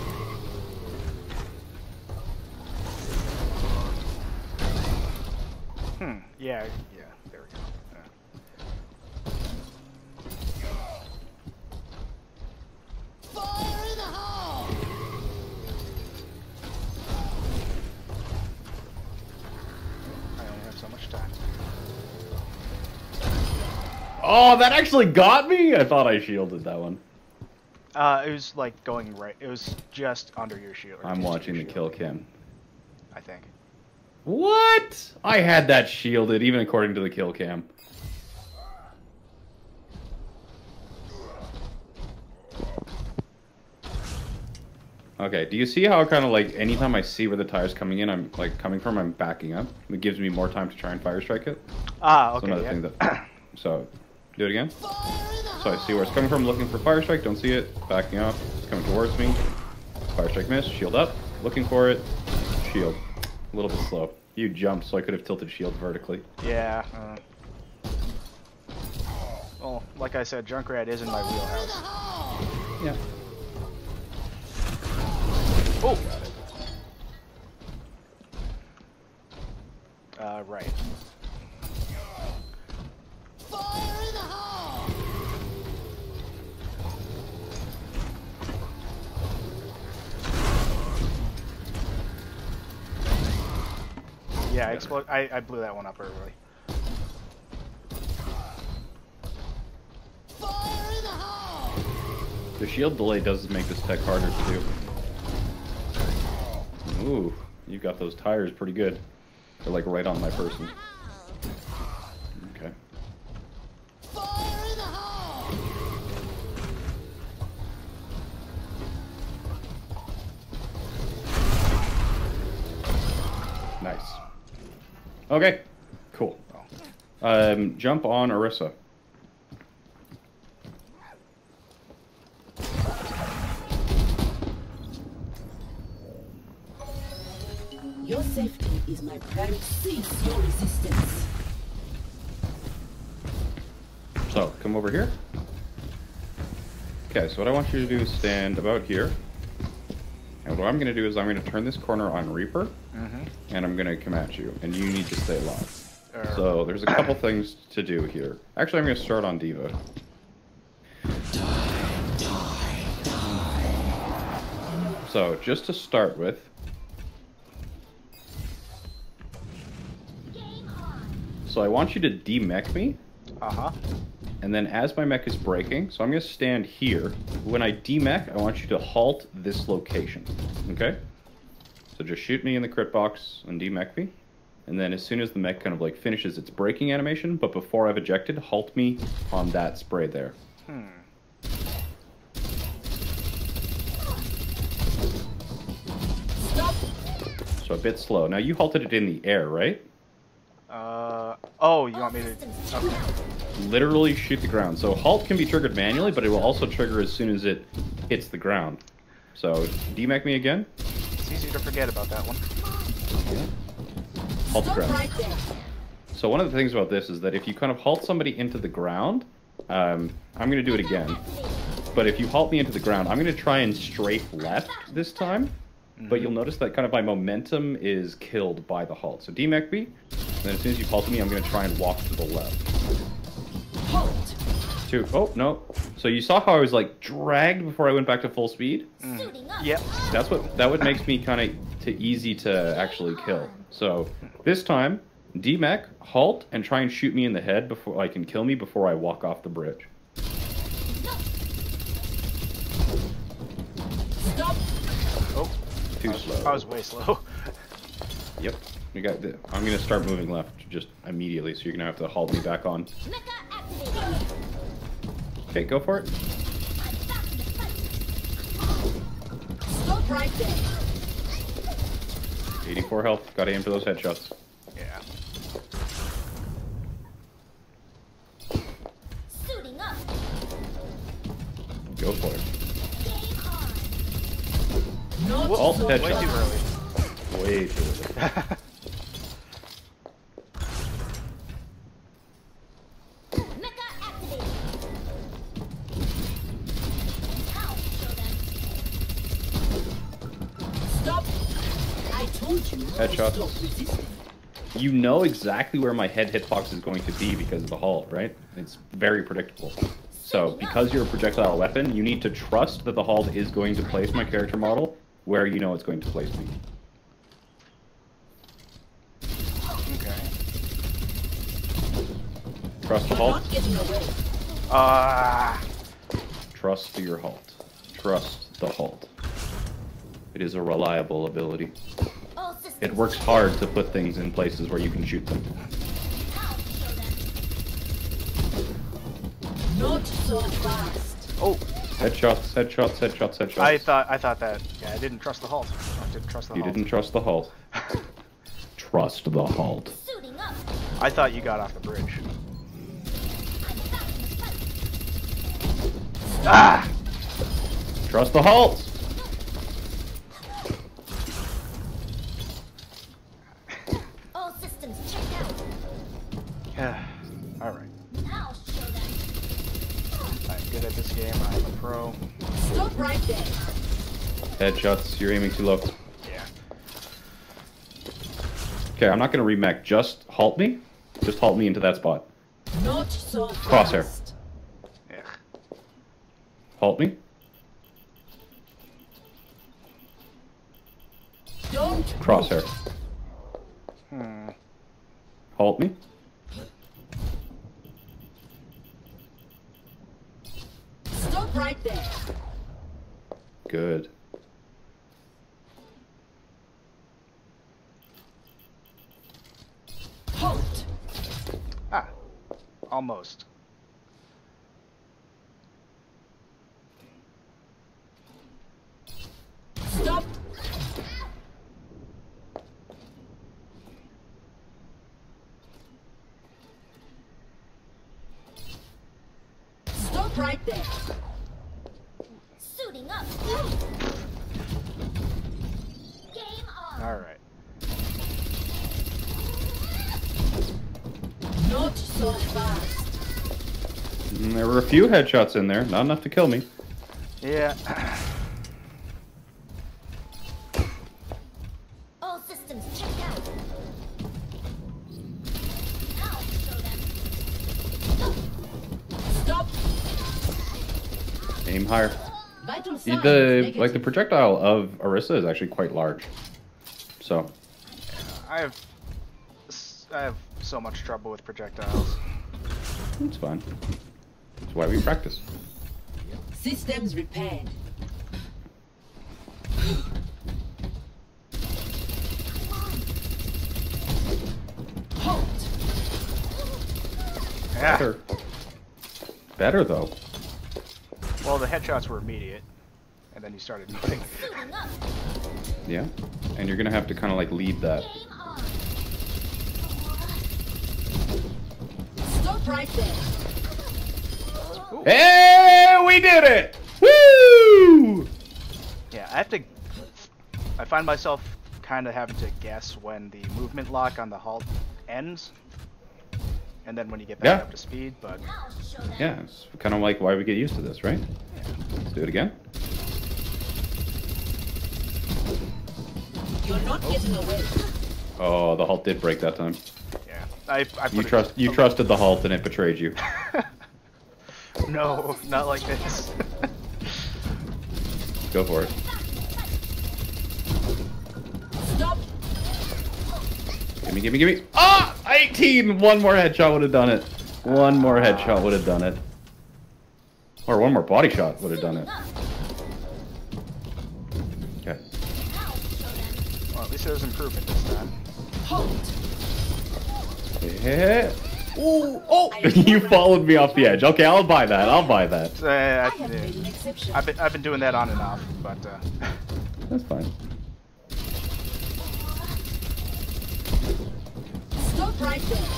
Yeah, there we go. Fire in the hole! I only have so much time. Oh, that actually got me? I thought I shielded that one. It was like going right. It was just under your shield. or I'm just to watching the your kill shield, cam. I think. What? I had that shielded, even according to the kill cam. Okay, do you see how kind of like anytime I see where the tire's coming in, I'm like coming from, I'm backing up. It gives me more time to try and fire strike it. Ah, So okay. another Yeah. thing that. So, do it again. So I see where it's coming from, looking for fire strike, don't see it, backing off, it's coming towards me. Fire strike miss, shield up, looking for it, shield. A little bit slow. You jumped, so I could have tilted shield vertically. Yeah. Well, like I said, Junkrat is in my wheelhouse. Yeah. Oh! Right. Fire in the hole! Yeah, I blew that one up early. Fire in the hole! The shield delay does make this tech harder to do. Ooh, you got those tires pretty good. They're like right on my person. Okay. Fire in the hole! Nice. Okay, cool. Jump on Orisa. Your safety is my priority. Cease your resistance. So, come over here. Okay, so what I want you to do is stand about here. And what I'm going to do is I'm going to turn this corner on Reaper. And I'm going to come at you. And you need to stay alive. So, there's a couple things to do here. Actually, I'm going to start on Diva. So, just to start with... So I want you to de-mech me. And then as my mech is breaking, so I'm going to stand here. When I de-mech, I want you to halt this location. Okay? So just shoot me in the crit box and de-mech me. And then as soon as the mech kind of like finishes its breaking animation, but before I've ejected, halt me on that spray there. Stop! So a bit slow. Now you halted it in the air, right? Oh, you want me to... Okay. Literally shoot the ground. So halt can be triggered manually, but it will also trigger as soon as it hits the ground. So, de-mech me again. It's easy to forget about that one. Halt the ground. So one of the things about this is that if you kind of halt somebody into the ground, I'm going to do it again. But if you halt me into the ground, I'm going to try and strafe left this time. But you'll notice that kind of my momentum is killed by the halt. So de-mech me, and then as soon as you halt me, I'm going to try and walk to the left. Halt! Oh, no. So you saw how I was like dragged before I went back to full speed? Yep. That what makes me kind of easy to actually kill. So this time, de-mech, halt, and try and shoot me in the head before I can kill me before I walk off the bridge. Stop! Oh, Too slow. I was way slow. Yep. You got I'm gonna start moving left just immediately, so you're gonna have to halt me back on. Okay, go for it. Stop right there! 84 health. Gotta aim for those headshots. Yeah. Suiting up. Go for it. Not Alt so Way headshot. too early. Way too early. Mecha activated. Now show them. Stop! I told you. Headshot. Stop resisting. You know exactly where my head hitbox is going to be because of the halt, right? It's very predictable. So, because you're a projectile weapon, you need to trust that the halt is going to place my character model where you know it's going to place me. Okay. Trust the halt. Not getting away. Trust your halt. Trust the halt. It is a reliable ability. All systems. It works hard to put things in places where you can shoot them. Now show them. Not so fast. Oh, Headshots, headshots, headshots, headshots. I thought that. Yeah, I didn't trust the halt. I didn't trust the You halt. didn't trust the halt. Trust the halt. Suiting up. I thought you got off the bridge. I'm back in the fight. Ah! Trust the halt. All systems checked out. Yeah. All right. Now show them. I'm good at this game. I'm a pro. Stop right there. Headshots, you're aiming too low. Yeah. Okay, I'm not gonna remech. Just halt me. Just halt me into that spot. Not so fast. Crosshair. Yeah. Halt me. Don't Crosshair. Halt me. stop right there. Good. Halt. Ah. Almost. Stop. Stop right there. Suiting up. Game on. All right. Not so fast. There were a few headshots in there, not enough to kill me. Yeah. All systems checked out. Now show them. Stop. Aim higher. Vital signs The negative. projectile of Orisa is actually quite large. So I have so much trouble with projectiles. it's fine. That's why we practice. Systems repaired. Halt. Yeah. Better. Better though. Well, the headshots were immediate, and then you started moving. Suiting up. Yeah. And you're gonna have to kind of like lead that. Game on. Stop right there. Hey, we did it! Woo! Yeah, I find myself kind of having to guess when the movement lock on the halt ends, and then when you get back Yeah. up to speed. But Now show them. Yeah, it's kind of like why we get used to this, right? Let's do it again. You're not getting away. Oh, the halt did break that time. yeah, I put You it- trusted the halt and it betrayed you. No, not like this. Go for it. Stop. Gimme, gimme, gimme. Ah! 18! One more headshot would have done it. One more headshot would have done it. Or one more body shot would have done it. Okay. Now show them. Well, at least there's improvement this time. Halt. Yeah. Ooh, oh! You followed me off the edge. Okay, I'll buy that. I'll buy that. I have made an exception. I've been doing that on and off, but That's fine. right there.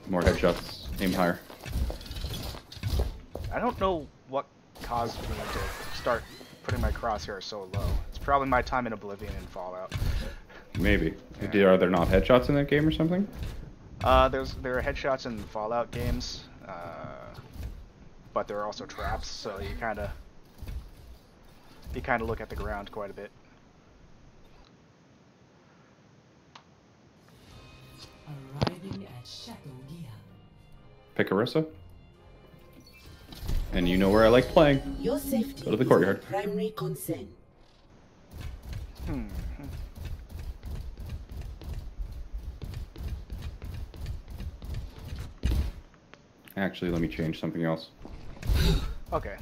More headshots. Aim higher. I don't know what caused me to start putting my crosshair so low. It's probably my time in Oblivion and Fallout. Maybe. Yeah. Are there not headshots in that game or something? There are headshots in Fallout games, but there are also traps, so you kind of look at the ground quite a bit. Arriving at Shadowgia. Pick Orisa. And you know where I like playing. Your safety Go to the is courtyard. my primary concern. Actually, let me change something else. Okay.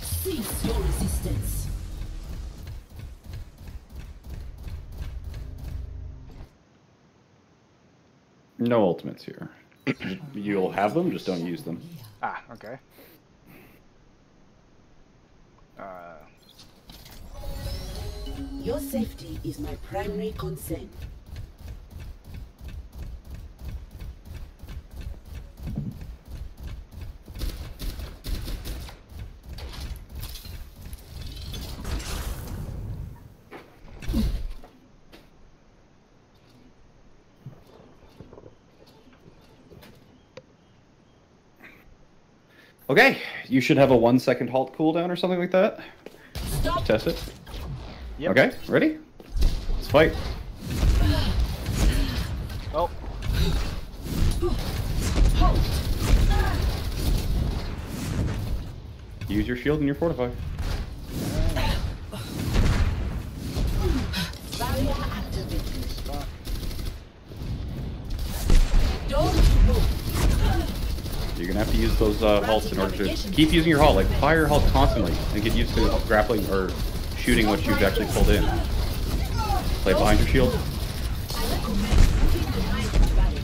Cease your resistance. No ultimates here. You'll have them, just don't use them. Ah, okay. Your safety is my primary concern. Okay, you should have a 1-second halt cooldown or something like that. Stop. Test it. Yep. Okay, ready? Let's fight. Oh. Use your shield and your fortify. Barrier activated. Don't move. You're gonna have to use those halts in order to keep using your halt. Like fire your halt constantly and get used to grappling or shooting what you've actually pulled in. Play behind your shield. I recommend moving behind the barrier.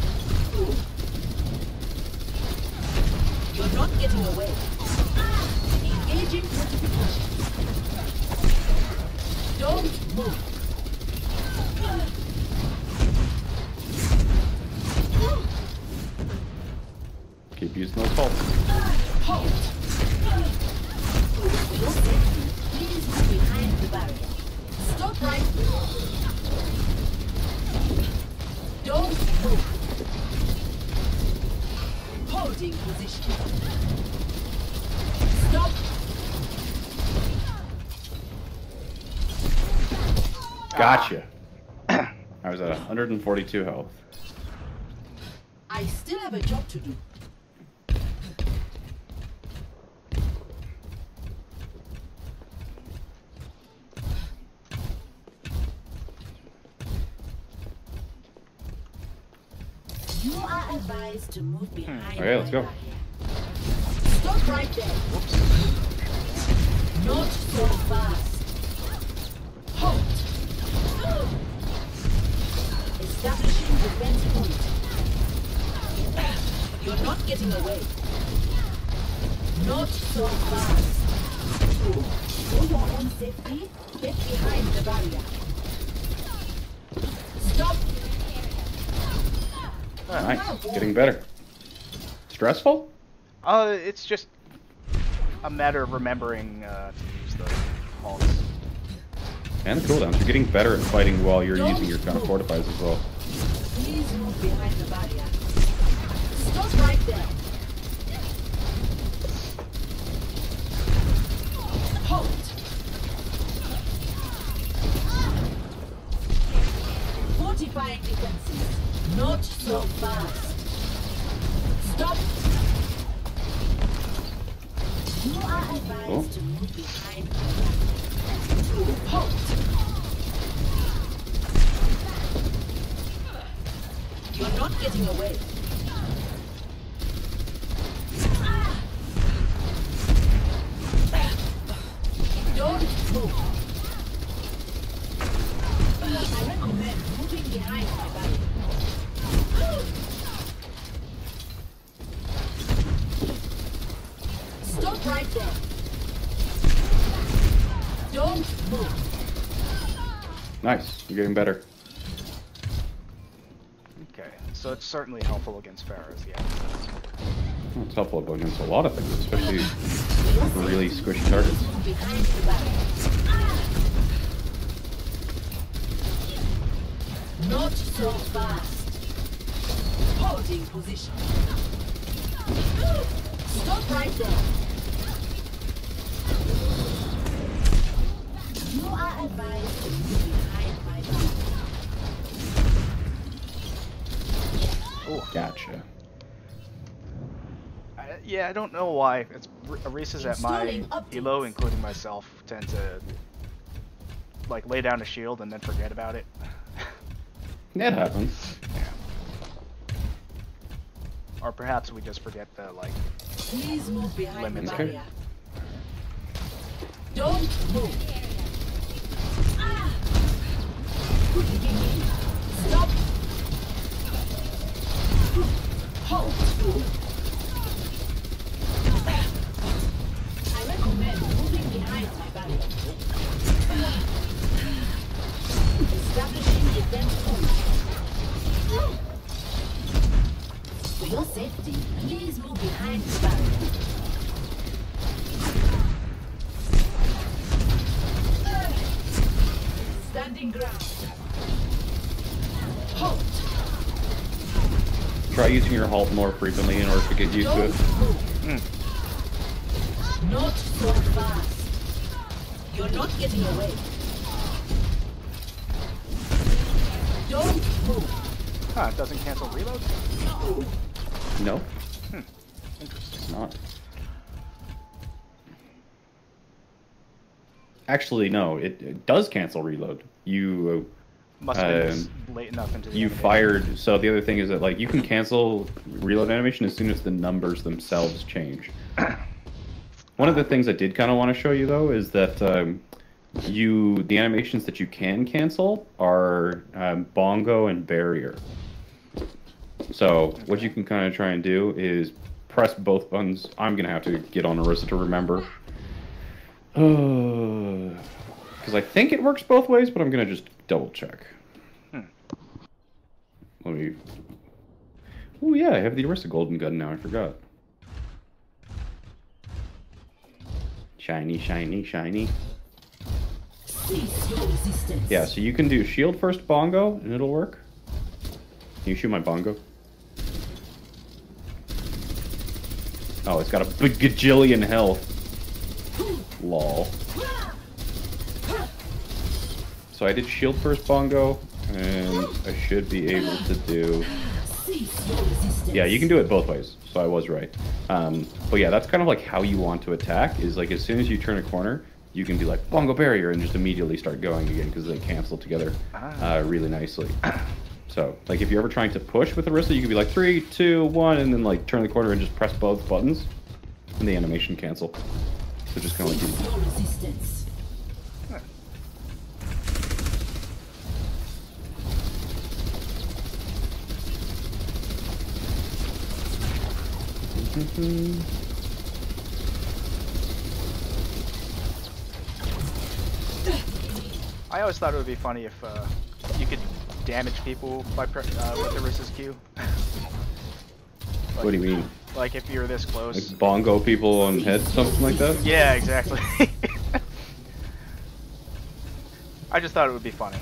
You're not getting away. Engaging fortification. Don't move. Keep using those halts. Halt. For your safety, please move behind the barrier. Stop right there. Don't move. Holding position. Stop. Gotcha. I was at 142 health. I still have a job to do. You are advised to move behind. Okay, let's go. Stop right there. Not so fast. Halt. Establishing defense point. You're not getting away. Not so fast. For your own safety, get behind the barrier. Stop. Alright, getting better. Stressful? It's just a matter of remembering to use the halts. And the cooldowns. You're getting better at fighting while you're using your kind of fortifies as well. Please move behind the barrier. Stop right there. Halt. Fortifying defenses. Not so fast. Stop. You are advised to move behind the barrier. Halt. You're not getting away. Don't move. I recommend moving behind my barrier. Stop right there. Don't move. Nice. You're getting better. Okay, so it's certainly helpful against Pharaohs, yeah. Well, it's helpful against a lot of things, especially really squishy targets. Not so fast. Holding position. Stop right there. You are advised to move behind my back. Oh, Gotcha. yeah, I don't know why. It's Reese's at my Installing updates. elo, including myself, tend to like lay down a shield and then forget about it. That happens. Yeah. Or perhaps we just forget the like Please move behind limits. the barrier. Don't move. Stop. Hold. I recommend moving behind my barrier. Establishing defense point. For your safety, please move behind the barrier. Standing ground. Halt. Try using your halt more frequently in order to get used to it. Not so fast. You're not getting away. Don't move. Huh, it doesn't cancel reload? No, Interesting. it's not. Actually, no, it does cancel reload. You Must have been just late enough into the you animation. fired. So the other thing is that like you can cancel reload animation as soon as the numbers themselves change. One of the things I did kind of want to show you though is that the animations that you can cancel are bongo and barrier. So what you can kind of try and do is press both buttons. I'm gonna have to get on Arissa to remember. Because I think it works both ways, but I'm gonna just double check. Let me. Oh yeah, I have the Arissa golden gun now. I forgot. Shiny, shiny, shiny. Cease your resistance. Yeah, so you can do shield first bongo, and it'll work. Can you shoot my bongo? Oh, it's got a big gajillion health. Lol. So I did shield first bongo, and I should be able to do... Cease your resistance. Yeah, you can do it both ways, so I was right. But yeah, that's kind of like how you want to attack, is like as soon as you turn a corner, you can do like bongo barrier and just immediately start going again, because they cancel together really nicely. So, like if you're ever trying to push with Arissa, you can be like 3, 2, 1, and then like turn the corner and just press both buttons, and the animation cancel. So just kind of like... Cease your resistance. I always thought it would be funny if you could damage people by with Arissa's Q. What do you mean? Like if you're this close. Like bongo people on heads, something like that? Yeah, exactly. I just thought it would be funny.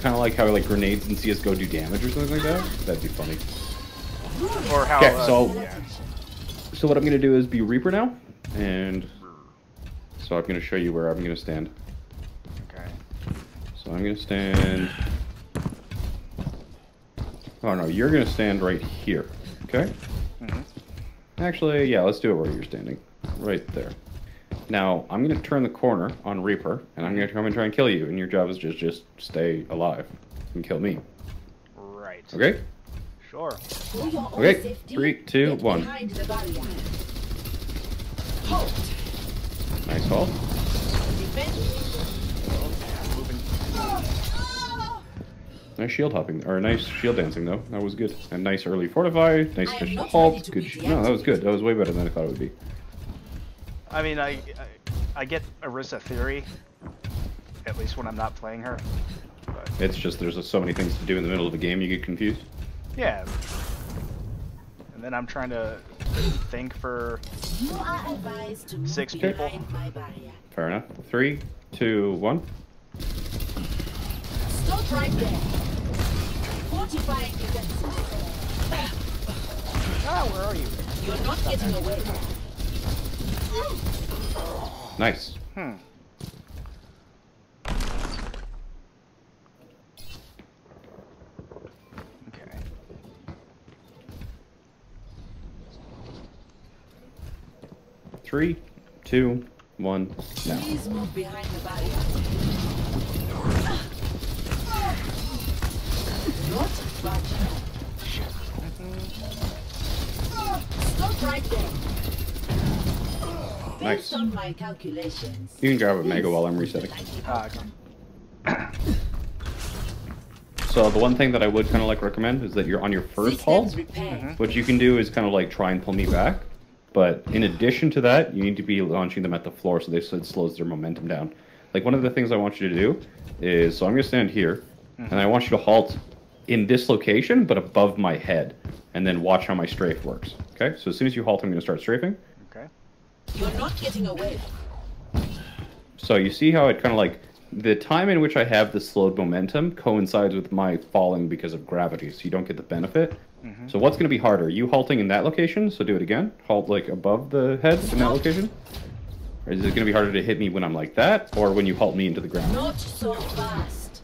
Kind of like how like grenades in CSGO do damage or something like that? That'd be funny. Or how... Okay, so... yeah. So what I'm going to do is be Reaper now, and so I'm going to show you where I'm going to stand. Okay. So I'm going to stand... Oh no, you're going to stand right here, okay? Actually, yeah, let's do it where you're standing. Right there. Now, I'm going to turn the corner on Reaper, and I'm going to come and try and kill you, and your job is just stay alive and kill me. Right. Okay? Sure. For your own Okay, safety, 3, 2, get 1. behind the barrier. Halt. Nice haul. Nice shield hopping, or nice shield dancing though. That was good. And nice early fortify, nice I am fish not ready halt. to Good. be No, that was good. That was way better than I thought it would be. I mean, I get Orisa theory, at least when I'm not playing her. But It's just there's so many things to do in the middle of the game, you get confused. yeah. And then I'm trying to think for You are advised to move 6 people. behind my barrier. Fair enough. 3, 2, 1. Stop right there. Fortifying defenses. Ah, where are you? You're not getting away. Nice. Okay. 3, 2, 1. Now. Please move behind the barrier. Not budging. Stop right there. Nice. Based on my calculations. You can grab a mega while I'm resetting. Ah, okay. So the one thing that I would kind of like recommend is that you're on your first halt. Systems repaired. What you can do is kind of like try and pull me back. But in addition to that, you need to be launching them at the floor so it slows their momentum down. Like one of the things I want you to do is, so I'm going to stand here, and I want you to halt in this location, but above my head, and then watch how my strafe works. Okay? So as soon as you halt, I'm going to start strafing. Okay. You're not getting away. So you see how it kind of like, the time in which I have the slowed momentum coincides with my falling because of gravity, so you don't get the benefit. So what's going to be harder? You halting in that location, so do it again. Halt like above the head in that location. Or is it going to be harder to hit me when I'm like that, or when you halt me into the ground? Not so fast.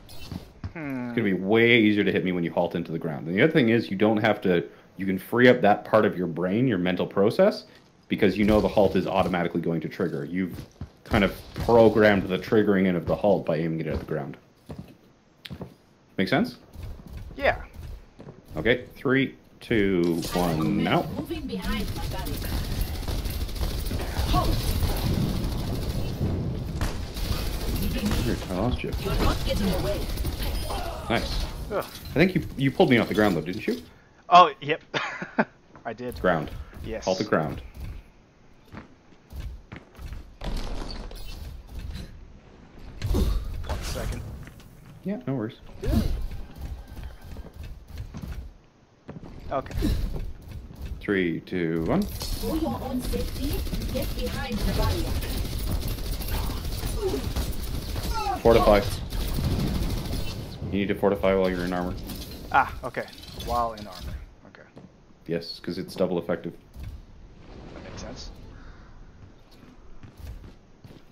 It's going to be way easier to hit me when you halt into the ground. And the other thing is, you don't have to, you can free up that part of your brain, your mental process, because you know the halt is automatically going to trigger. You've kind of programmed the triggering in of the halt by aiming it at the ground. Make sense? Yeah. Okay, 3, 2, 1, now. Moving behind my barrier. Here, I lost you. You're not getting away. Nice. Ugh. I think you pulled me off the ground though, didn't you? Oh, yep. I did. Ground. Yes. Halt the ground. One second. Yeah, no worries. Okay. 3, 2, 1. For your own safety, get behind the barrier. Fortify. You need to fortify while you're in armor. Ah, okay. While in armor. Okay. Yes, because it's double effective. That makes sense.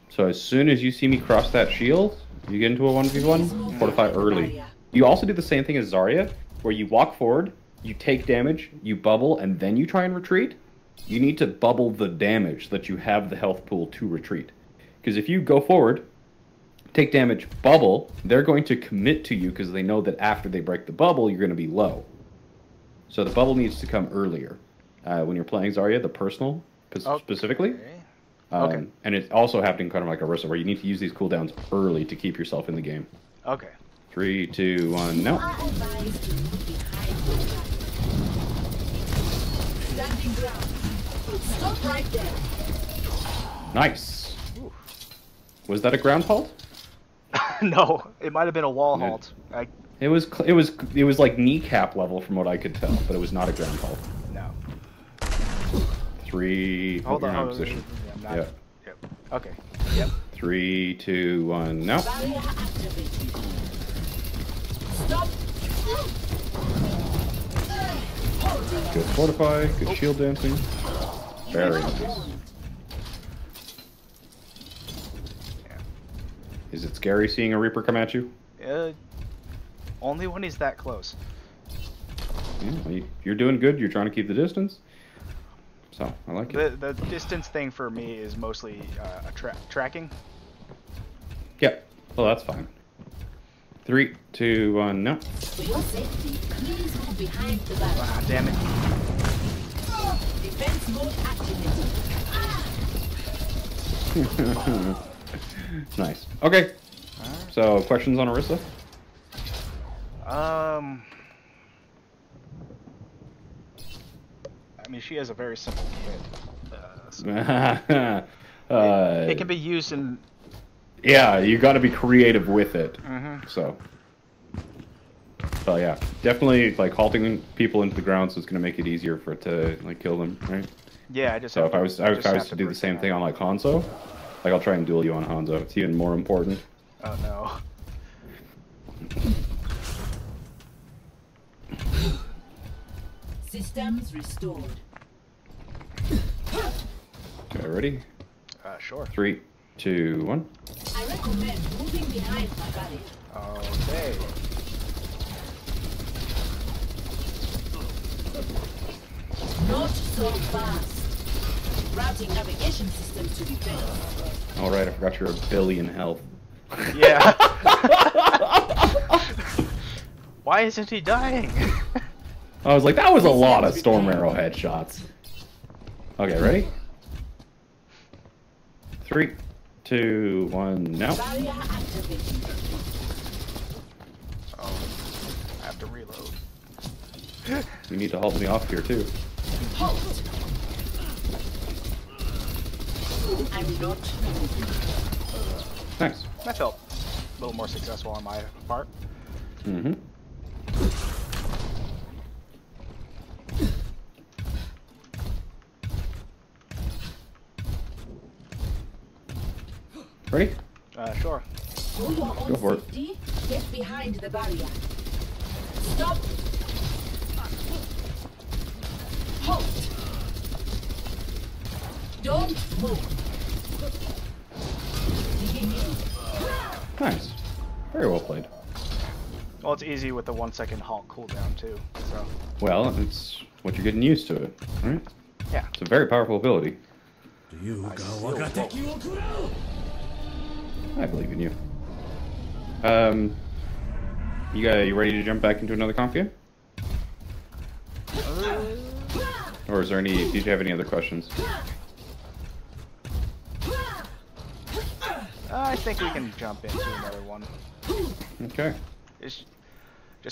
So as soon as you see me cross that shield, you get into a 1v1, fortify early. You also do the same thing as Zarya, where you walk forward, you take damage, you bubble, and then you try and retreat. You need to bubble the damage so that you have the health pool to retreat. Because if you go forward, take damage, bubble, they're going to commit to you because they know that after they break the bubble, you're going to be low. So the bubble needs to come earlier. When you're playing Zarya, the personal specifically. Okay. And it's also happening kind of like Orisa, where you need to use these cooldowns early to keep yourself in the game. Okay. 3, 2, 1, now. Standing ground. Stop right there. Nice. Was that a ground halt? No, it might have been a wall No. halt. It was like kneecap level from what I could tell, but it was not a ground halt. No. 3. Hold on. You're in Hold on. position. Yeah. Yeah. Yep. Okay. Yep. 3, 2, 1, now. Barrier activated. Stop. Good fortify. Good shield dancing. Very nice. Is it scary seeing a Reaper come at you? Only when he's that close. Yeah, well, you're doing good. You're trying to keep the distance. So, I like it. The distance thing for me is mostly tracking. Yeah. Well, that's fine. 3, 2, 1, now. For your safety, please move behind the barrier. Ah, damn it. Defense mode activated. Nice. Okay. So, questions on Orisa? I mean, she has a very simple kit. It can be used in... Yeah, you got to be creative with it. Mm-hmm. So yeah, definitely like halting people into the ground, so it's gonna make it easier for it to like kill them, right? Yeah, I just. So have if I was to do the break same them thing out. on like Hanzo, like I'll try and duel you on Hanzo. It's even more important. Oh no. Systems restored. Okay, ready? Sure. 3, 2, 1. I recommend moving behind my body. Okay. Not so fast. Routing navigation systems to defense. All right, I forgot you're a billion health. Yeah. Why isn't he dying? I was like, that was a lot of Storm Arrow headshots. Okay, ready? 3, 2, 1, now. Barrier activated. Oh, I have to reload. You need to halt me off here too. Halt. I'm not moving. Nice. That felt a little more successful on my part. Mm-hmm. Ready? Sure. For your own Go for it. safety, get behind the barrier. Stop. Halt. Don't move. Nice. Very well played. Well, it's easy with the 1 second halt cooldown too. So. Well, it's what you're getting used to it, right? Yeah. It's a very powerful ability. I believe in you. You ready to jump back into another conf game? Or is there any? Did you have any other questions? I think we can jump into another one. Okay. Just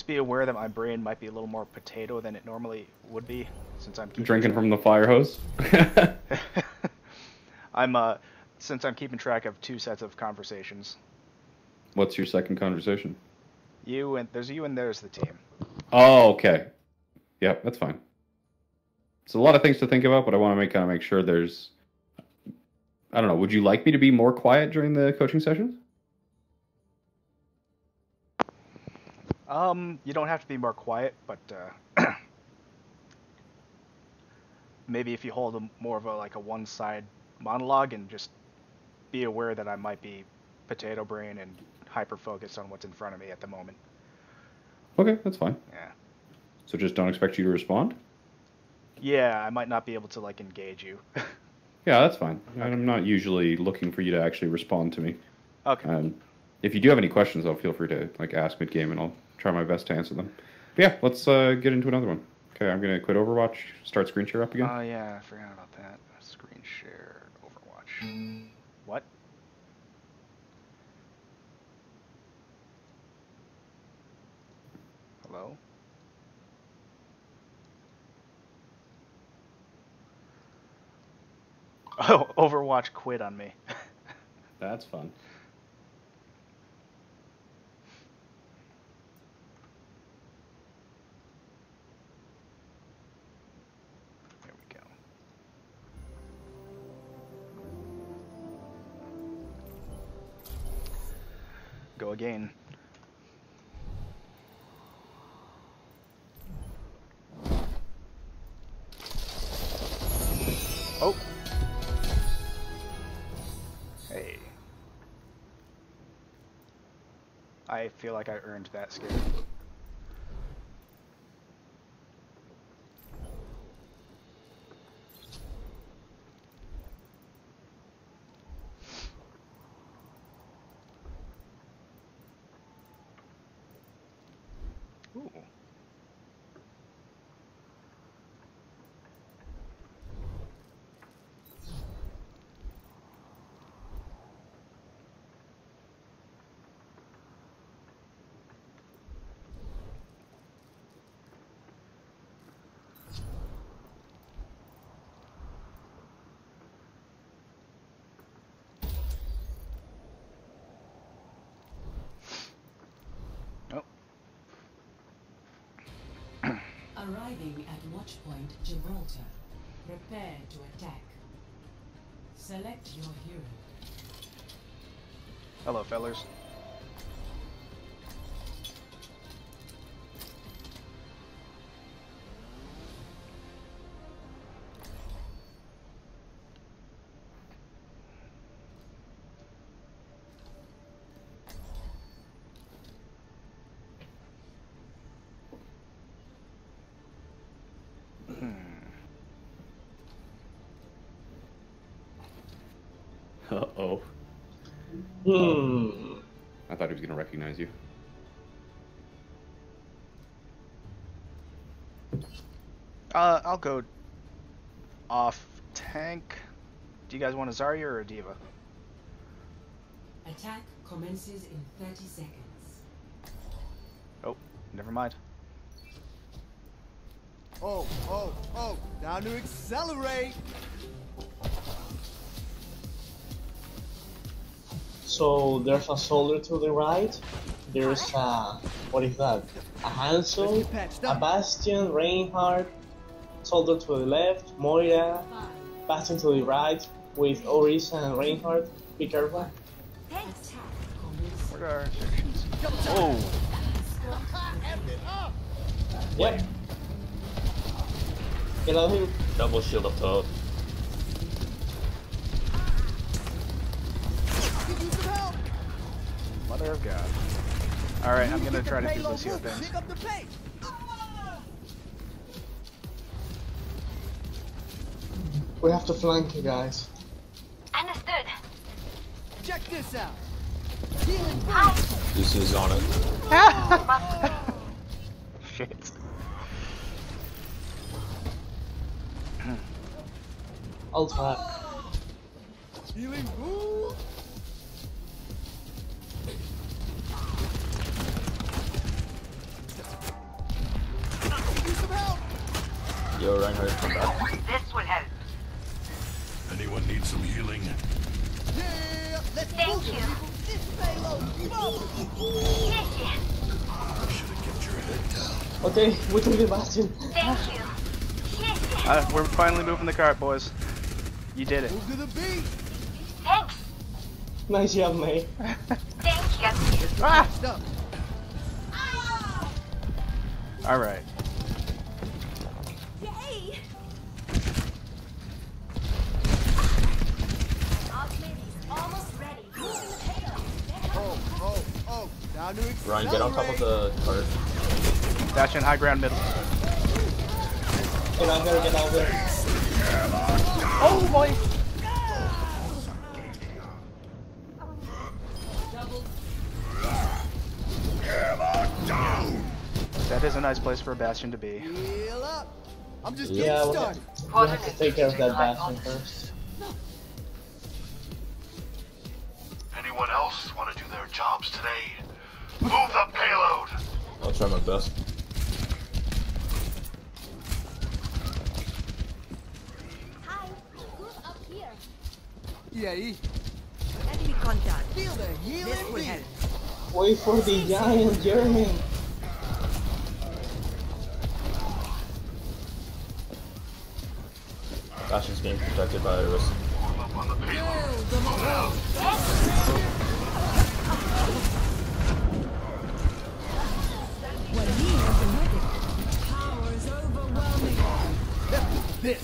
be aware that my brain might be a little more potato than it normally would be, since I'm Drinking from the fire hose. Since I'm keeping track of 2 sets of conversations. What's your second conversation? There's you and there's the team. Oh, okay. Yeah, that's fine. It's a lot of things to think about, but I want to kind of make sure there's. I don't know. Would you like me to be more quiet during the coaching sessions? You don't have to be more quiet, but maybe if you hold more of a one-side monologue and just be aware that I might be potato brain and hyper-focused on what's in front of me at the moment. Okay, that's fine. Yeah. So just don't expect you to respond? Yeah, I might not be able to engage you. Yeah, that's fine. Okay. I'm not usually looking for you to actually respond to me. Okay. If you do have any questions, I'll feel free to ask mid-game, and I'll try my best to answer them. But yeah, let's get into another one. Okay, I'm gonna quit Overwatch. Start screen share up again. Oh yeah, I forgot about that. Screen share, Overwatch. What? Hello? Oh, Overwatch quit on me. That's fun. There we go. Go again. Oh. Hey. I feel like I earned that scare. Ooh. Arriving at Watchpoint Gibraltar. Prepare to attack. Select your hero. Hello, fellers. Uh-oh. Hmm. I thought he was going to recognize you. I'll go off tank. Do you guys want a Zarya or a Diva? Attack commences in 30 seconds. Oh, never mind. Oh, now to accelerate. So there's a soldier to the right. There's a, what is that? A Hansel, a Bastion, Reinhardt, soldier to the left, Moira, Bastion to the right, with Orisa and Reinhardt. Be careful. Thanks. What are our sections? Oh! Yep. Get out of here. Double shield up top. Mother of God. Alright, I'm gonna try to do Lucio things. Pick up the pace. We have to flank you guys. Understood. Check this out. This is on it. Shit. I'll try. Healing. Ooh. Need some help. Yo, Reinhardt, come back. This will help. Anyone need some healing? Yeah, let's Thank move it, you. people. This payload. Yes, yes. Should have kept your head down. Okay, we took the Bastion. Thank you. Yes, yes. We're finally moving the cart, boys. You did it. Move to the beat. Thanks. Nice job, mate. Thank you. Ah! Stop. Alright. Yay! Osmosis almost ready. Moving the payload. Oh, now to accelerate. Ryan, get on top of the cart. Bastion, high ground, middle. Get out there, get out there. Oh boy! That is a nice place for a Bastion to be. Heal up. I'm just Yeah, getting we started. have to take care of that Bastion first. Anyone else want to do their jobs today? Move the payload! I'll try my best. Hi. Who's up here? Yeah, Enemy contact. feel the healing This will beat. help. Wait for the giant Jayne. Bastion's being protected by Iris. Warm up on the payload. Power is overwhelming. This.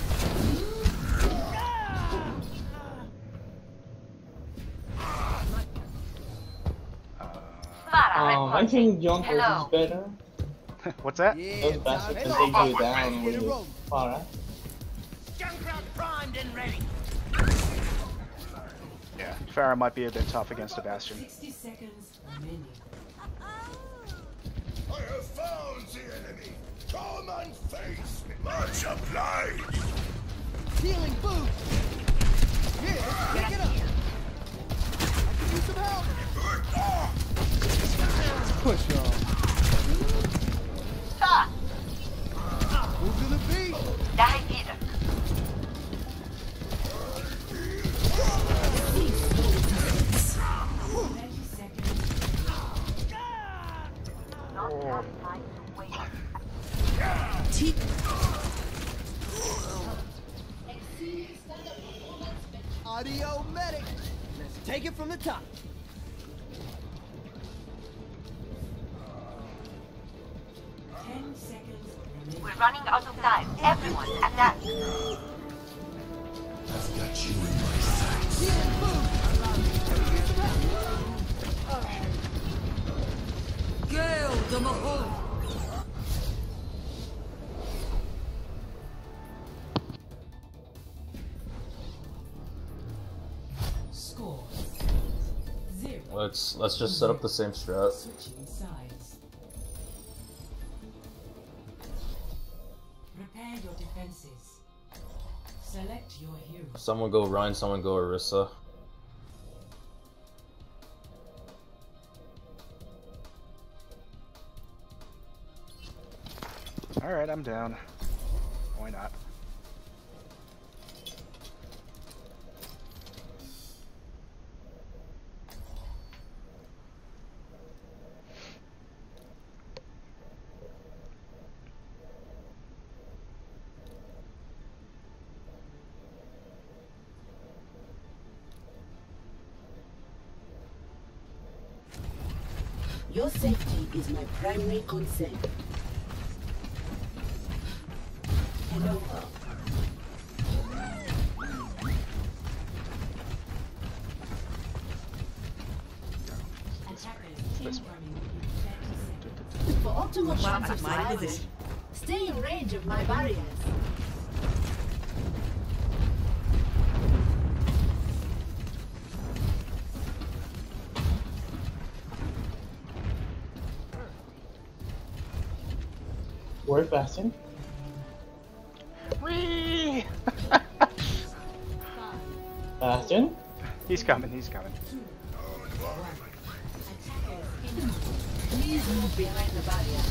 I think John Hello. is better. What's that? Yeah, Those bastards can time. take you down when you far out. Yeah. Pharah might be a bit tough against a Bastion. 60 seconds remaining. I have found the enemy. Come and face me. Much obliged. Healing boost. Yeah, pick it up. I can use some help. Push on. Move to the beat. Decidido. 30 seconds. Not satisfied to wait. Keep yo, medic! Let's take it from the top. We're running out of time. Everyone, attack! I've got you in my sights. Gale de Mahal. Score 0. Let's just set up the same strat. Switching sides. Prepare your defenses. Select your hero. Someone go Ryan, someone go Orisa. Alright, I'm down. Why not? Your safety is my primary concern. Hello. For optimal chance of survival, stay in range of my barriers. Where's Bastion? Whee! Bastion? He's coming, he's coming. Please move behind the barrier.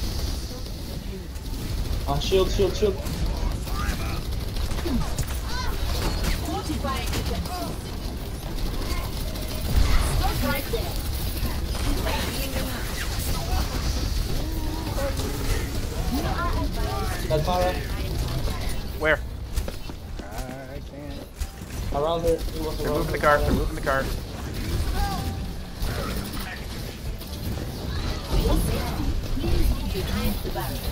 Oh, shield, shield, shield. Fortifying defense. Stop right there. Natara, Where? I can't. around her. He was They're around moving the her. cart, they're moving the cart. Your safety, please move behind the barrier.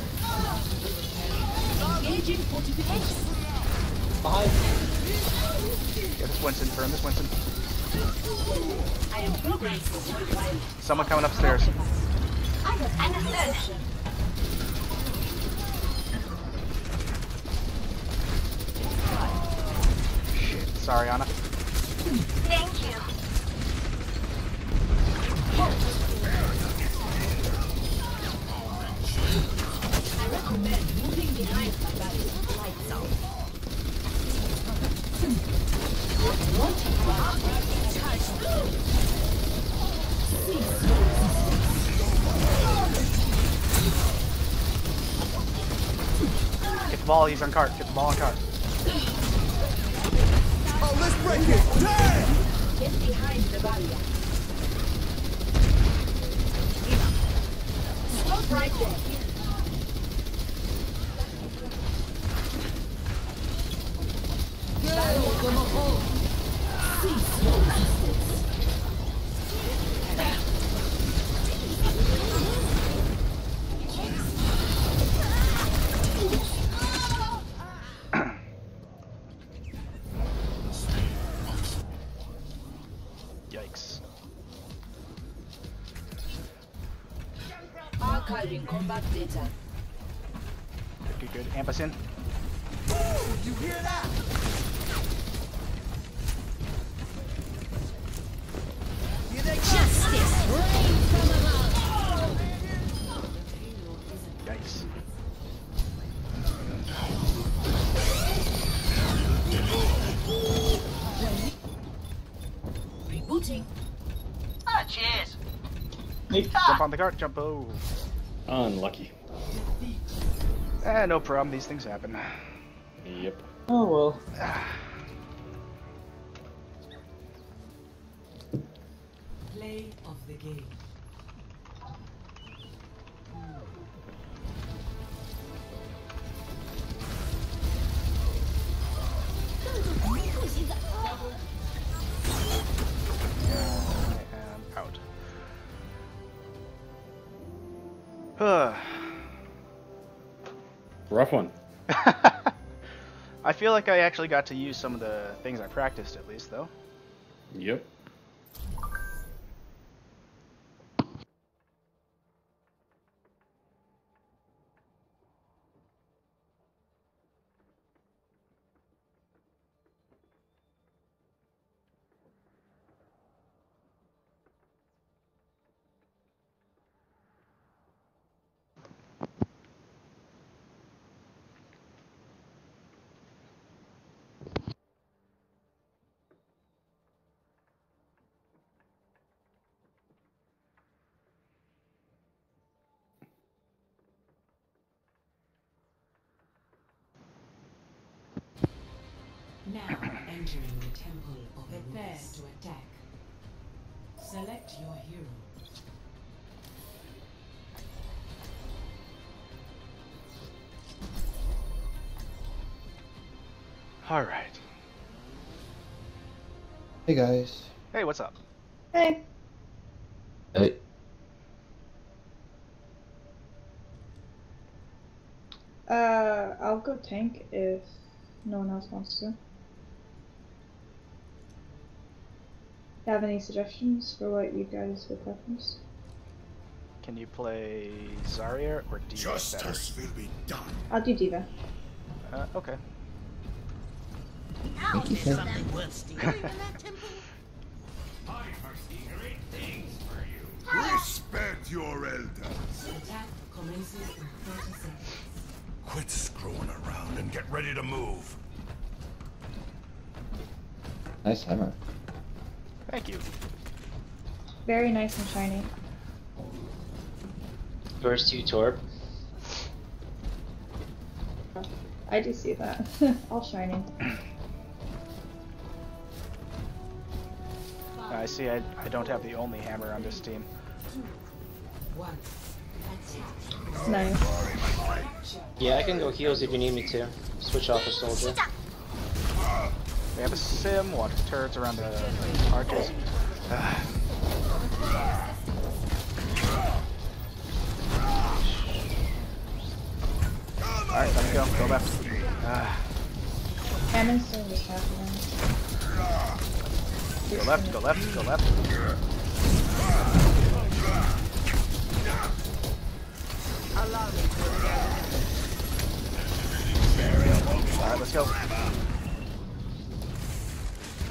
Engaging fortifications. Behind. Yeah, this Winston, burn this Winston. I am progressing with my Someone coming upstairs. I have an exception. Shit, sorry, Anna. Thank you. I recommend moving behind my barrier. Lights out. Get the ball, he's on cart. Get the ball on cart. Oh, let's break it! Damn! Get behind the barrier. Stop right there. Cease your resistance. Yikes. Archiving combat data. Good, good. Amp us in. Did you hear that? Hear that? Justice reign from above. Yikes. Rebooting. Ah, cheers. Hey, Jump on the cart, jump. Oh. Unlucky. No problem. These things happen. Yep. oh well. Play of the game. Rough one. I feel like I actually got to use some of the things I practiced at least, though. Yep. Now entering the temple of prepare to attack. Select your hero. All right. Hey guys. Hey, what's up? Hey. Hey. I'll go tank if no one else wants to. Have any suggestions for what you guys would preference? Can you play Zarya or Diva? Justice will be done. I'll do Diva. Okay. Thank you, sir. Respect your elders. Attack commences in 30 seconds. Quit screwing around and get ready to move. Nice hammer. Thank you. Very nice and shiny. First 2 torp. I do see that. All shiny. I see I don't have the only hammer on this team. 1. Nice. Yeah, I can go heals if you need me to. Switch off a soldier. They have a sim, watch the turrets around the arches. Alright, let's go. Go left. Cannon's still just happening. Go left, go left, go left. Alright, let's go.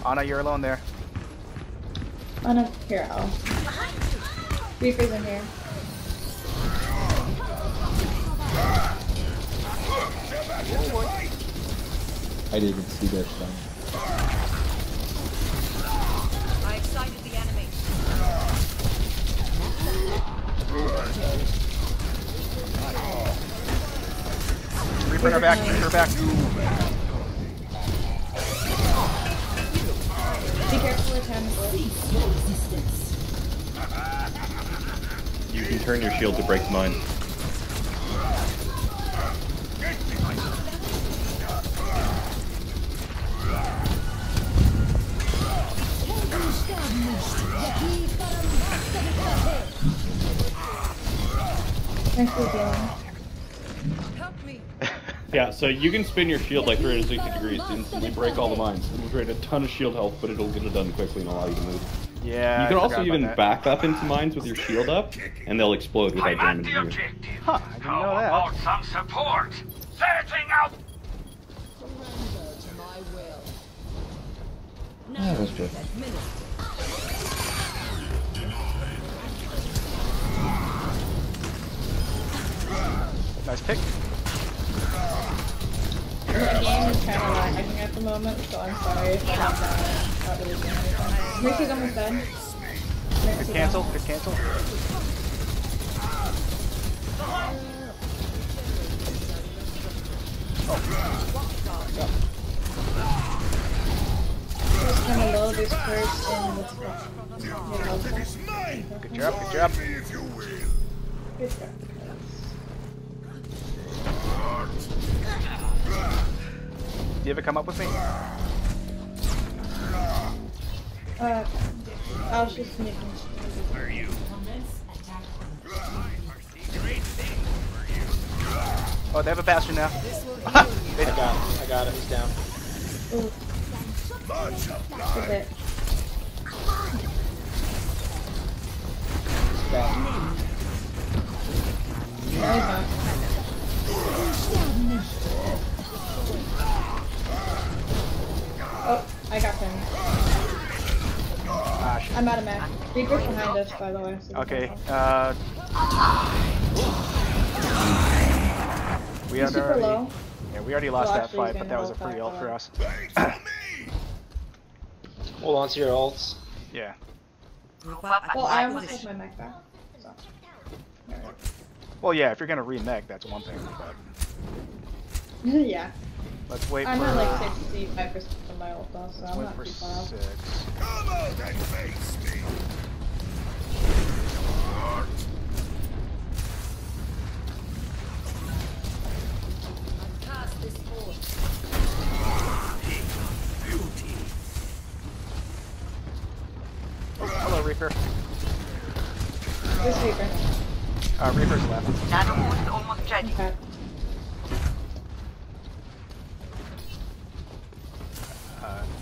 Ana, you're alone there. Oh no, here, Reaper's in here. I didn't even see their stun. I excited the enemy. Reaper in our back, Reaper back. Be careful with him. You can turn your shield to break mine. Thanks for healing. Help me. Yeah, so you can spin your shield like 360 degrees to instantly break all the mines. It'll create a ton of shield health, but it'll get it done quickly and allow you to move. Yeah. You can I also forgot even about back up into mines with your shield up, and they'll explode without damaging you. Huh, I didn't know that. About some support. Setting out. Surrender to my will. Yeah, that's true. Nice pick. My game is kind of lagging at the moment, so I'm sorry if I'm not really doing anything. Mercy's almost dead. Good cancel, good cancel. Just kind of low this first in the spot. Good job, good job. Good job. Do you ever come up with me? I was just making Commence attack. Oh, they have a Bastion now. I got it. He's down. Ooh. That's it. No, he's not. Oh, I got him. I'm out of mech. Reaper's behind us, by the way. So Okay, we he's had super already, low. yeah, we already lost Well, that actually, fight, he's but gonna that was a hold free that ult for one. us. Hold on to your ults. Yeah. Well, I almost took my mech back. So. Well, yeah, if you're gonna remake, that's one thing, but Yeah. let's wait I'm for... at like 65% of my ult though, so let's I'm wait not for too far off. 6. Come out and face me. Oh, hello, Reaper. Where's Reaper? Reaper's left. Nano boost almost ready. Okay.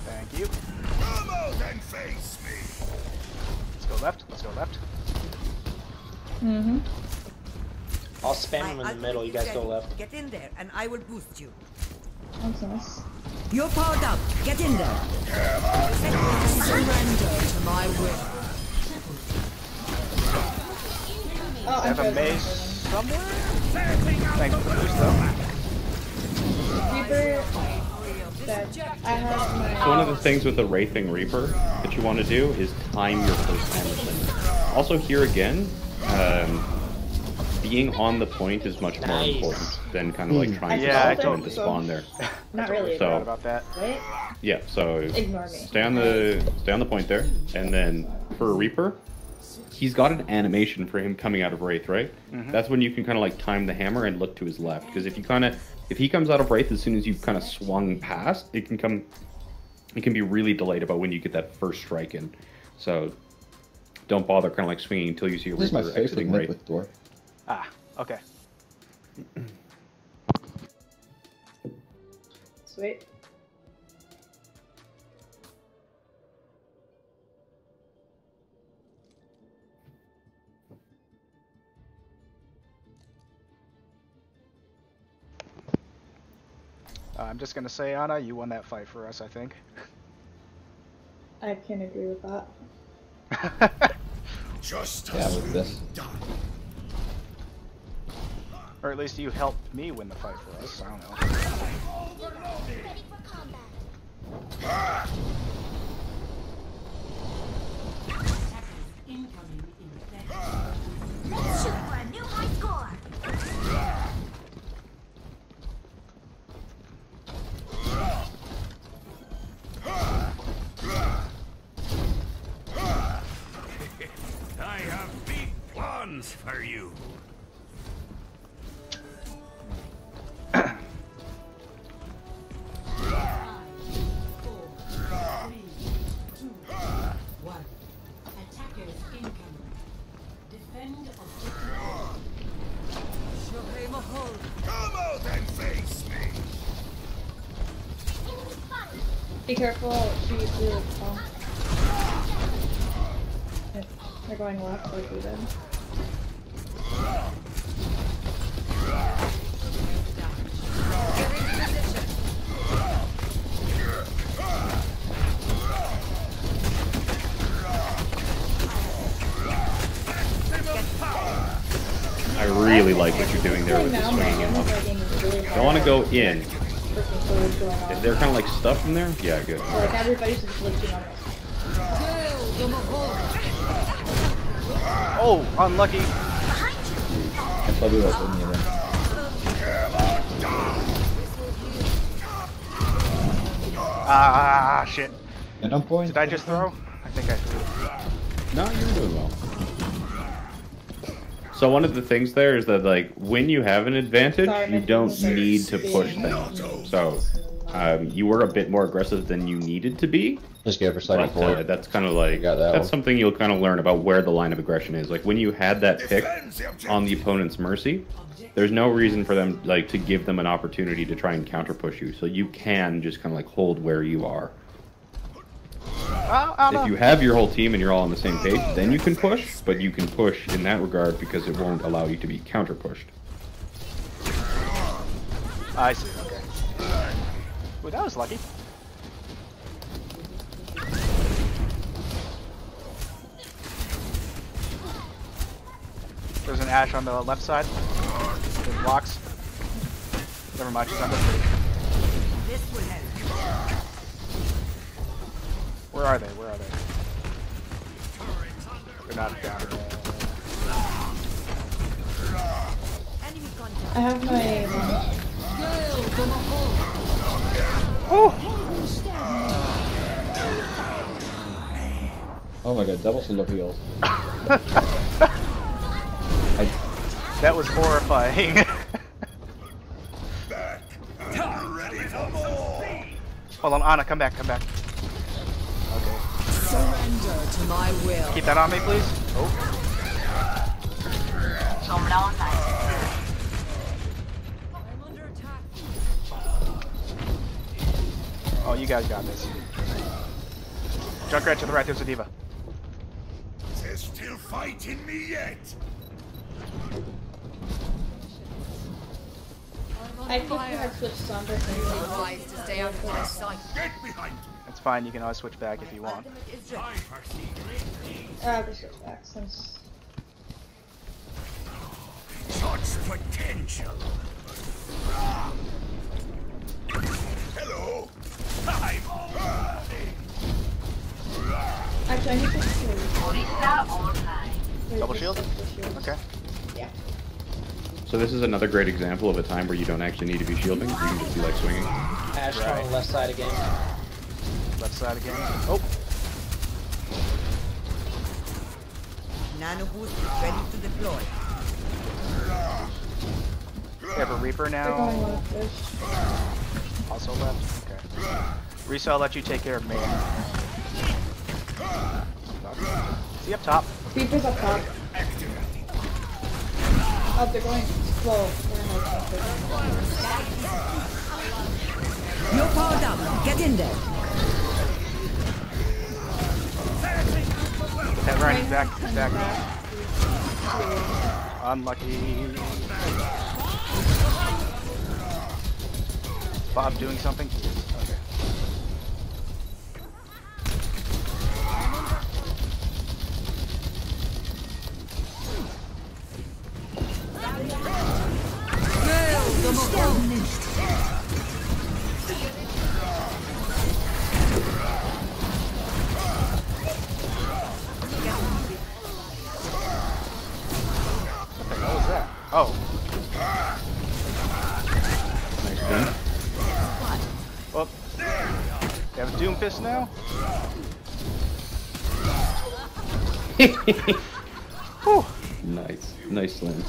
Thank you. Come out and face me. Let's go left. Let's go left. Mm-hmm. I'll spam him in the middle. You guys go left. Get in there, and I will boost you. That's nice. You're powered up. Get in there. Surrender to my will. Oh, I have a maze somewhere. Thanks for the boost, though. Reaper dead. I have my... So one of the things with the Wraithing Reaper that you want to do is time your first hammer. Also here again, being on the point is much more important than kind of like trying to time to spawn there. Not really. So about that. Wait. yeah, so Ignore me. stay on the point there, and then for a Reaper, he's got an animation for him coming out of Wraith, right? Mhm. That's when you can kind of like time the hammer and look to his left, because if he comes out of Wraith as soon as you've kind of swung past, it can be really delayed about when you get that first strike in. So don't bother kind of like swinging until you see a This is my Reaper favorite exiting mech Wraith. with door. Ah, okay. Sweet. I'm just gonna say, Anna, you won that fight for us, I think. I can agree with that. Just Yeah, with this. Or at least you helped me win the fight for us. I don't know. Ready for combat. Let's shoot for a new high score. I have big plans for you. Come out and face me. Be careful, she's really strong. They're going left like we did. I really like what you're doing there with the swinging him up. Don't want to go in. If they're kind of like stuck in there, yeah, good. Like everybody's just glitching on us. Oh, unlucky. I probably was in here. Ah, shit. And on point. Did I just throw? I think I threw. No, you're doing well. So one of the things there is that like when you have an advantage, you don't need to push things. So You were a bit more aggressive than you needed to be. Just go for sliding forward. That's kind of like that's one. Something you'll kind of learn about where the line of aggression is. Like when you had that pick on the opponent's mercy, there's no reason for them like to give them an opportunity to try and counter push you. So you can just kind of like hold where you are. If you have your whole team and you're all on the same page, then you can push. But you can push in that regard because it won't allow you to be counter pushed. I see. Okay. Well, that was lucky. There's an Ashe on the left side. It blocks. Never mind, she's under. Where are they? Where are they? They're not down here. I have my... Oh my god, double solo heals. That was horrifying. Hold on, Anna, come back, come back. Okay. Surrender to my will. Keep that on me, please. Oh. Oh, you guys got this. Junkrat to the right, there's a diva. They're still fighting me yet. I think I had switched Sombra to stay out of my sight. Get behind. It's fine, you can always switch back if you want. I'll just switch back since... Such potential. Hello. I'm Actually, I need to Double shield? Okay. Yeah. So this is another great example of a time where you don't actually need to be shielding. You can just be like swinging. Ashe on the left side again. Left side again. Oh! Nano boost is ready to deploy. We have a Reaper now. Also left. Okay. Risa, I'll let you take care of me. Is he up top? Reaper's up top. Oh, they're going slow. You're powered up. Get in there. That right, back, back. Unlucky. Bob doing something? Okay. What was that? Oh. Nice thing. Well, you have a Doom Fist now? Whew. Nice. Nice slam.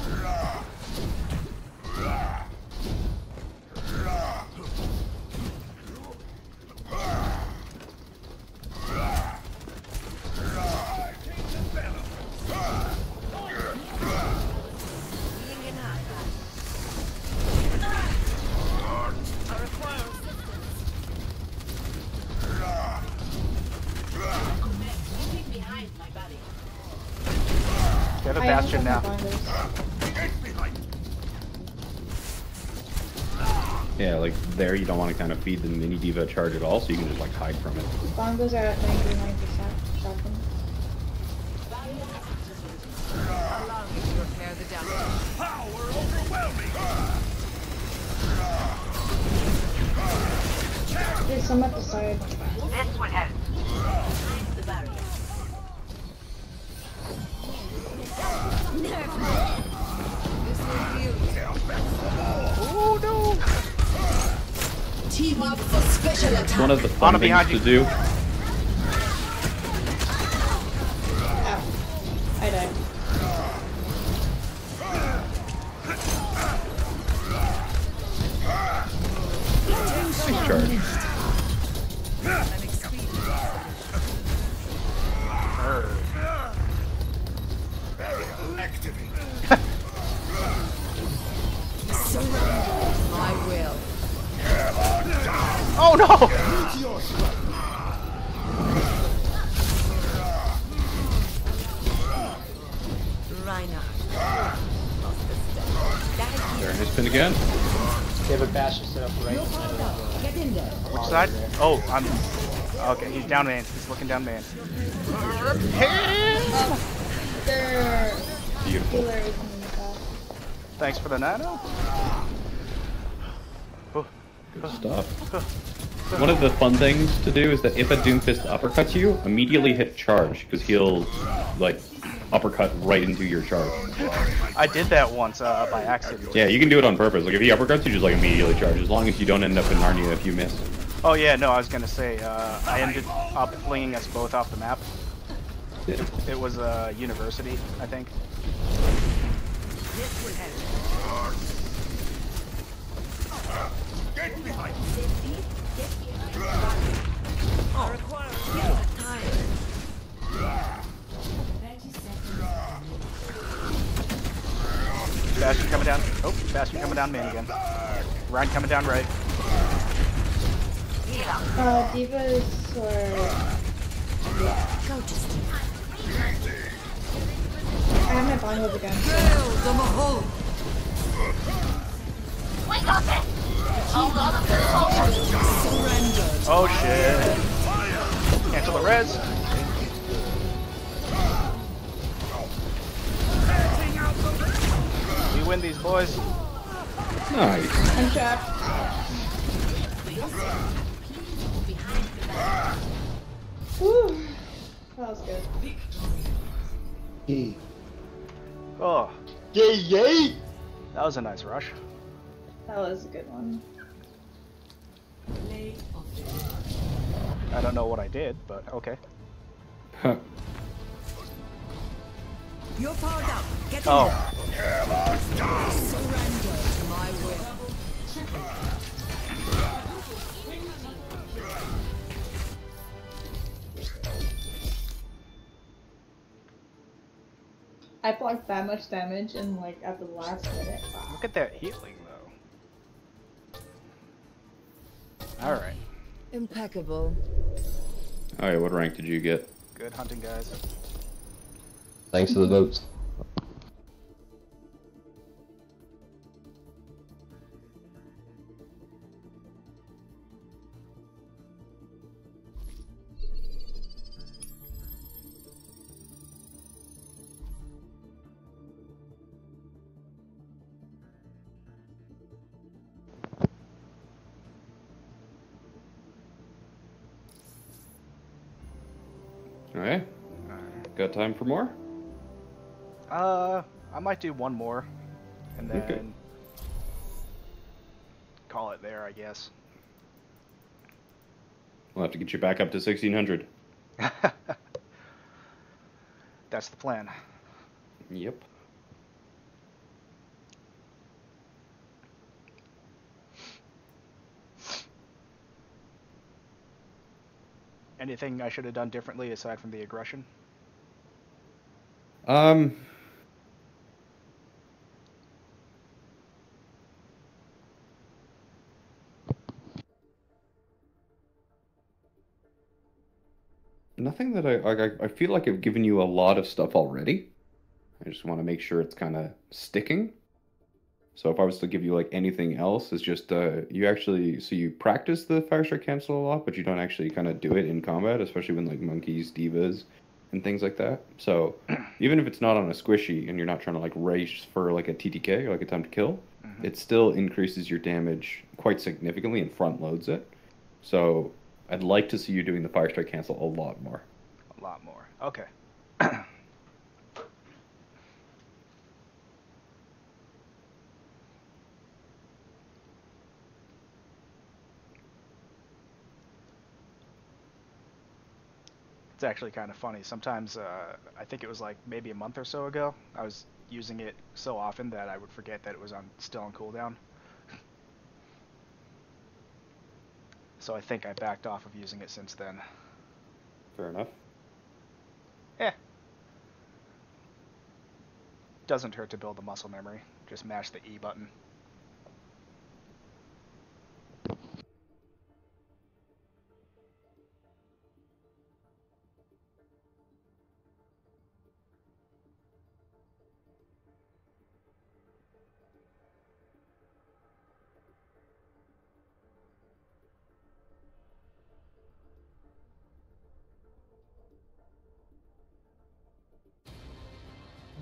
You have a Bastion now. Yeah, like there you don't want to kind of feed the mini diva charge at all, so you can just like hide from it. Bongos are at 99% shotgun. Allow me to repair the damage. Power overwhelming. There's some at the side. This would help. The barrier. Oh no! Team up for special attack. It's one of the fun things behind to you. do. Ow. I died. Nice charge. again. They have a bastion set up right. Get in there. Which side? Oh, I'm. Okay, he's down man. He's looking down man. Their Beautiful. healer is in the back. Thanks for the nano. Good stuff. One of the fun things to do is that if a Doomfist uppercuts you, immediately hit charge, because he'll, like, uppercut right into your charge. I did that once by accident. Yeah, you can do it on purpose. Like, if he uppercuts you, just, like, immediately charge, as long as you don't end up in Narnia if you miss. Oh yeah, no, I was gonna say, I ended up flinging us both off the map. Yeah. It was university, I think. Get behind me. Bastion coming down. Oh, Bastion coming down main again. Ryan coming down right. Divas or... Yeah. Go to sleep. I have my bond hold again. We got this! Oh shit. Cancel the res. We win these, boys. Nice. I'm trapped. Woo. That was good. Oh. Yay, yay! That was a nice rush. That was a good one. I don't know what I did, but okay. Huh. You're powered up. Get in Oh. there. Surrender to my will. I blocked that much damage in like at the last minute. Wow. Look at that healing though. Alright. Impeccable. Alright, what rank did you get? Good hunting, guys. Thanks for the votes. Alright. Got time for more? I might do one more, and then Okay. call it there, I guess. We'll have to get you back up to 1600. That's the plan. Yep. Anything I should have done differently aside from the aggression? Nothing that I feel like I've given you a lot of stuff already. I just want to make sure it's kind of sticking. So if I was to give you like anything else, it's just you actually you practice the fire strike cancel a lot, but you don't actually kind of do it in combat, especially when like monkeys, divas, and things like that. So even if it's not on a squishy and you're not trying to like race for like a TTK or like a time to kill, it still increases your damage quite significantly and front loads it. So I'd like to see you doing the fire strike cancel a lot more. A lot more. Okay. It's actually kind of funny. Sometimes, I think it was like maybe a month or so ago, I was using it so often that I would forget that it was still on cooldown. So I think I backed off of using it since then. Fair enough. Eh. Doesn't hurt to build the muscle memory. Just mash the E button.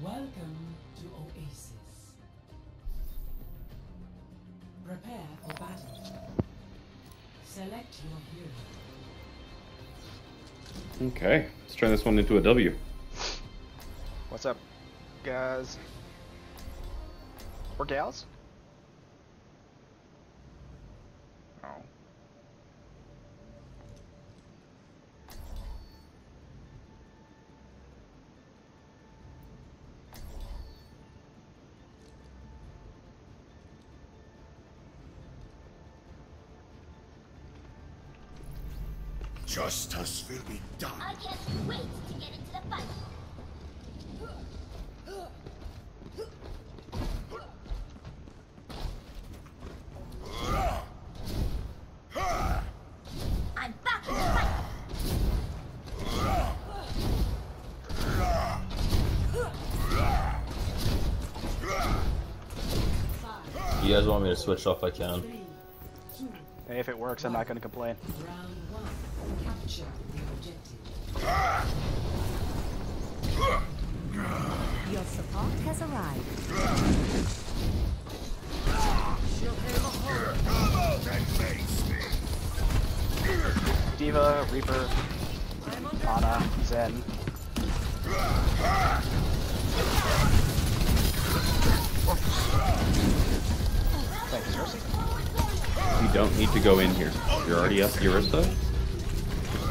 Welcome to Oasis. Prepare for battle. Select your hero. Okay, let's turn this one into a W. What's up, guys? Or gals? Oh. Justice will be done. I can't wait to get into the fight. I'm back in the fight. You guys want me to switch off? I can. Hey, if it works, I'm not going to complain. Round 1. Capture the objective. Your support has arrived. Diva, Reaper, Ana, Zen. Thank you, Cersei. You don't need to go in here. You're already up Eurista.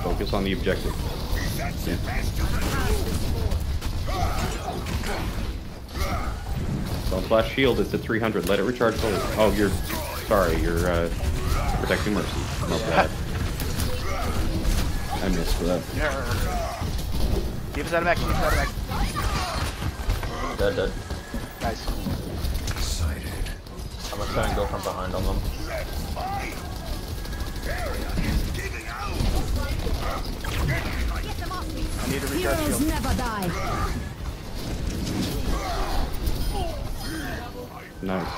Focus on the objective. Yeah. Don't flash shield, it's at 300. Let it recharge fully. Oh, you're... Sorry, you're protecting Mercy. Not bad. I missed for that. Diva's out of mech, Diva's out of mech. Dead. Nice. I'm gonna try and go from behind on them. I need to recharge shield. Never die. Nice.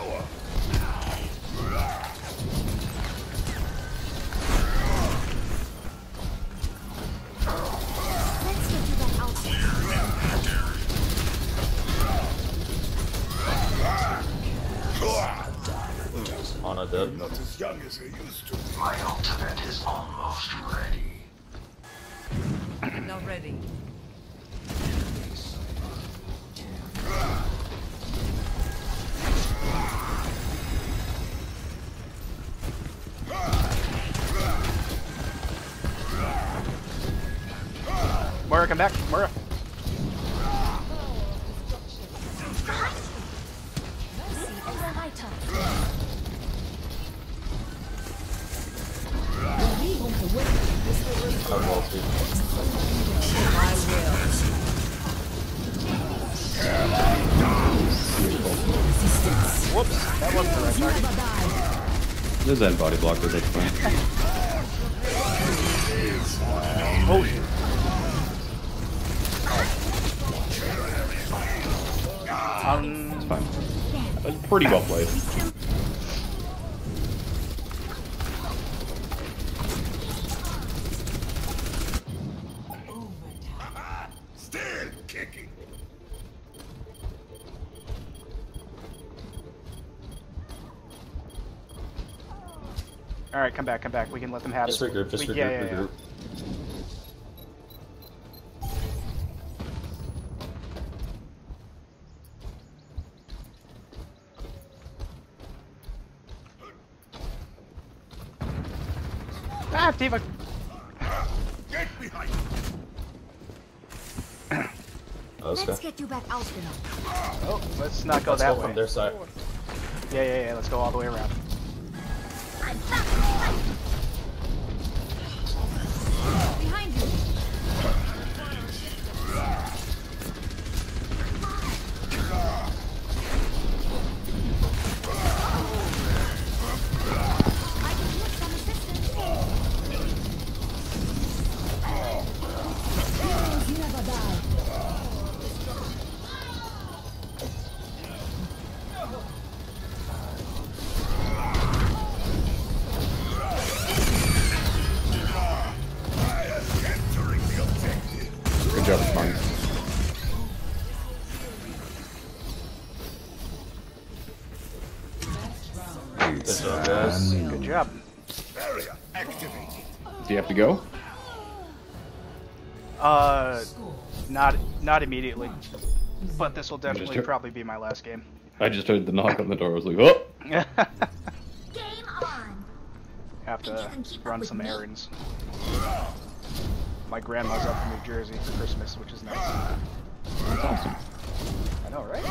Let's get you back out. Ana dead. Not as young as I used to. My ultimate is almost ready. Not ready. Moira, come back. Moira. Whoops, that wasn't the right target. The Zen body blocker, that's fine. Oh shit. It's fine. That was pretty well played. Still kicking. All right, come back, come back. We can let them have Just it. regroup, just regroup, Yeah. regroup. Ah, Diva. Get behind. Let's get you back out now. Oh, let's not go Let's that go way. from their side. Yeah. Let's go all the way around. Behind you. I can use some assistance. Heroes never die. Good job, Smart. job. Barrier activated. Do you have to go? Not immediately. But this will definitely probably be my last game. I just heard the knock on the door. I was like, oh! Game on. Have to run some errands. My grandma's up from New Jersey for Christmas, which is nice. That's awesome. I know, right?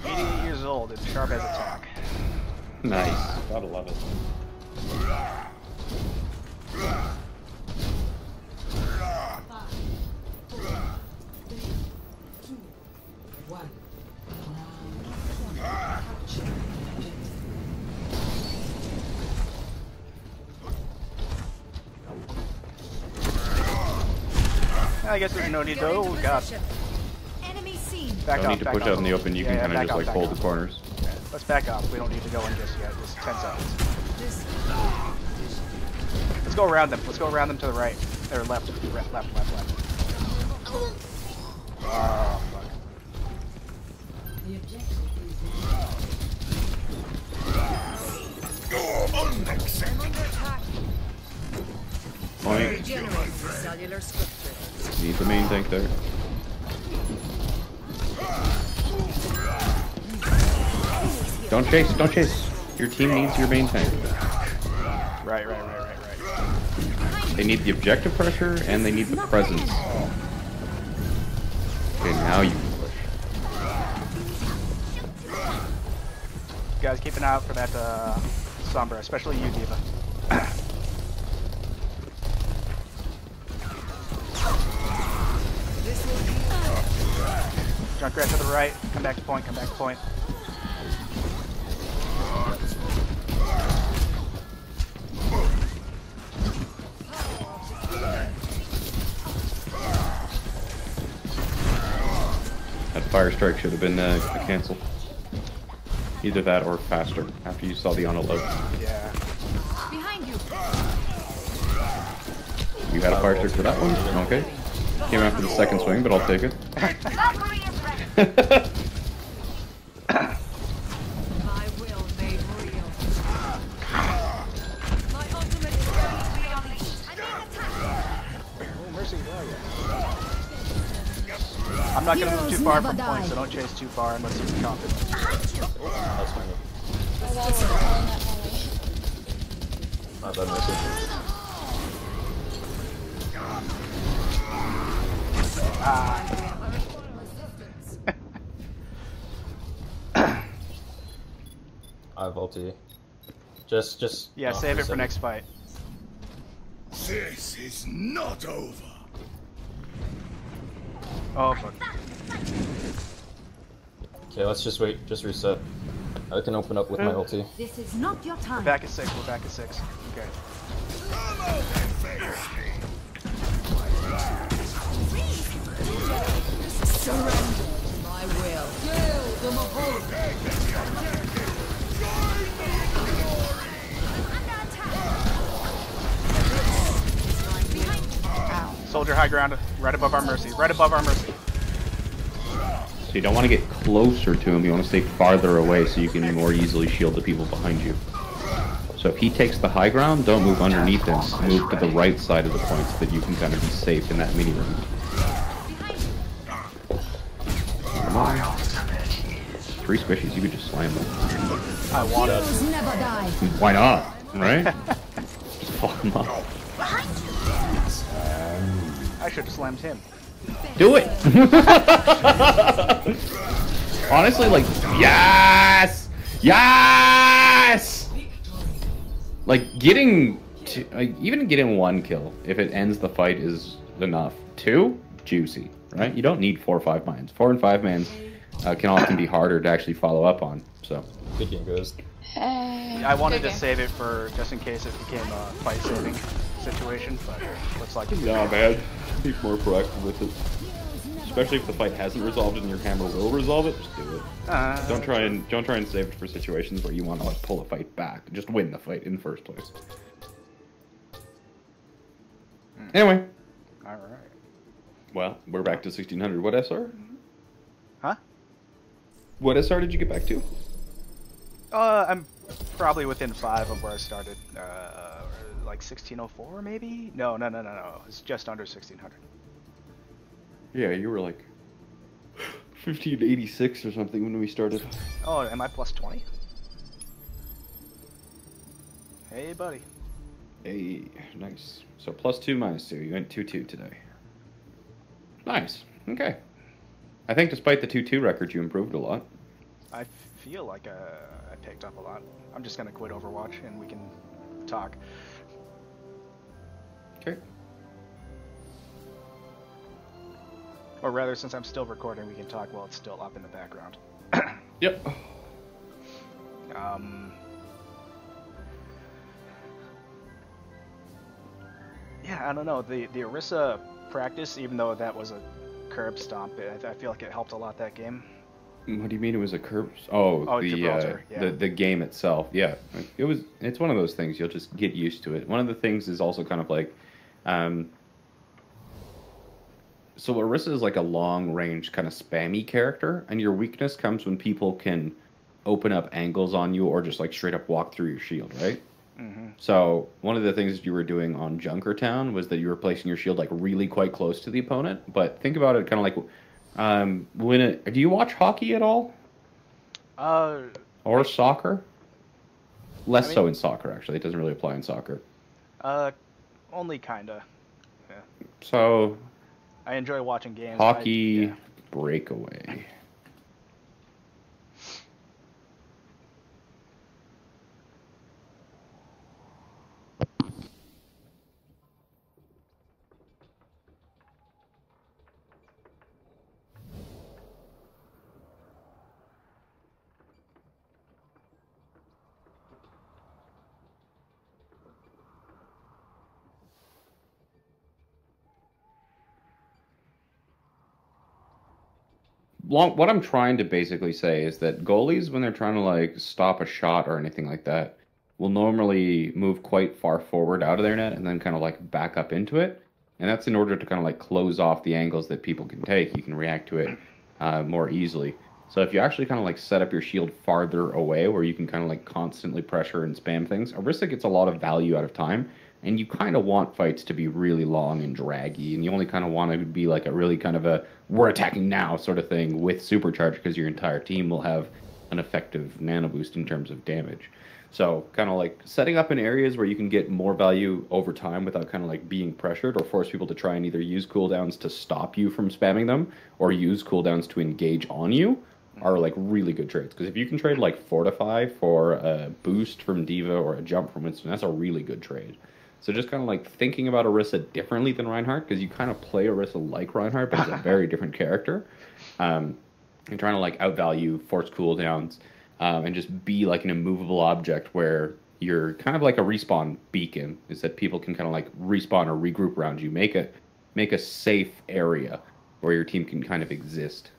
88 years old and sharp as a tack. Nice. Gotta love it. I guess there's no need though. We got. Enemy seen. Back Don't off, need to back push off. out in the open. You can kind of just like hold the corners. Yeah, let's back off. We don't need to go in just yet. Just 10 seconds. Let's go around them. Let's go around them to the right. Or left. Left. Oh, fuck. The objective Point. Cellular structure. Need the main tank there. Don't chase, don't chase. Your team needs your main tank. Right. They need the objective pressure and they need the presence. Okay, now you can push. Guys, keep an eye out for that Sombra, especially you, Diva. Junkrat to the right. Come back to point. Come back to point. That fire strike should have been canceled. Either that or faster after you saw the unload. Yeah. Behind you. You had a fire strike for that one? Okay. Came after the second swing, but I'll take it. Valkyrie is ready. My will made real. My ultimate is ready to be unleashed. I'm being attacked. Oh, mercy. I'm not going to move too far from point, so don't chase too far unless you're confident. That's fine. My bad message. I have ulti. Just. Yeah, save it for next fight. This is not over. Oh, fuck. Okay, let's just wait. Just reset. I can open up with my ulti. This is not your time. We're back at 6. We're back at 6. Okay. Surrender to my will. Soldier high ground, right above our mercy. Right above our mercy. So you don't want to get closer to him, you want to stay farther away so you can more easily shield the people behind you. So if he takes the high ground, don't move underneath him. Move to the right side of the point so that you can kind of be safe in that mini room. Come on. 3 squishies, you could just slam them. I want it. Never die. Why not? Right? Just fuck him up. I should have slammed him. Do it! Honestly, like, yes! Yes! Like, getting, even getting 1 kill, if it ends the fight, is enough. 2, juicy, right? You don't need 4 or 5 mines. 4 and 5 mans can often be harder to actually follow up on, so. Good game, guys. I wanted to save it for just in case it became a fight saving situation, but looks like No, man. Be more proactive with it. Especially if the fight hasn't resolved and your hammer will resolve it, just do it. Don't try and save it for situations where you want to like pull a fight back. Just win the fight in the first place. Anyway. Alright. Well, we're back to 1600. What SR? Huh? What SR did you get back to? I'm probably within 5 of where I started. Like 1604, maybe? No. It's just under 1600. Yeah, you were like 1586 or something when we started. Oh, am I plus 20? Hey, buddy. Hey, nice. So +2, -2. You went 2-2 today. Nice. Okay. I think despite the 2-2 record, you improved a lot. I feel like I picked up a lot. I'm just gonna quit Overwatch and we can talk. Okay. Or rather, since I'm still recording, we can talk while it's still up in the background. Yep. Yeah, I don't know. The Orisa practice, even though that was a curb stomp, I feel like it helped a lot that game. What do you mean it was a curb? Oh, the game itself. Yeah, it's one of those things. You'll just get used to it. One of the things is also kind of like, so Orisa is like a long range kind of spammy character, and your weakness comes when people can open up angles on you or just like straight up walk through your shield, right? Mm-hmm. So one of the things you were doing on Junkertown was that you were placing your shield like really quite close to the opponent. But think about it kind of like do you watch hockey at all? Or soccer? Less so in soccer, actually. It doesn't really apply in soccer. Only kinda. Yeah. So I enjoy watching games. Hockey breakaway. What I'm trying to basically say is that goalies, when they're trying to like stop a shot or anything like that, will normally move quite far forward out of their net and then kind of like back up into it. And that's in order to kind of like close off the angles that people can take. You can react to it more easily. So if you actually kind of like set up your shield farther away where you can kind of like constantly pressure and spam things, Orisa gets a lot of value out of time. And you kind of want fights to be really long and draggy, and you only kind of want to be like a really kind of a we're attacking now sort of thing with supercharge because your entire team will have an effective nano boost in terms of damage. So kind of like setting up in areas where you can get more value over time without kind of like being pressured or force people to try and either use cooldowns to stop you from spamming them or use cooldowns to engage on you are like really good trades. Because if you can trade like Fortify for a boost from D.Va or a jump from Winston, that's a really good trade. So just kind of like thinking about Orisa differently than Reinhardt, because you kind of play Orisa like Reinhardt, but it's a very different character. And trying to like outvalue, force cooldowns, and just be like an immovable object where you're kind of like a respawn beacon, is that people can kind of like respawn or regroup around you, make a safe area where your team can kind of exist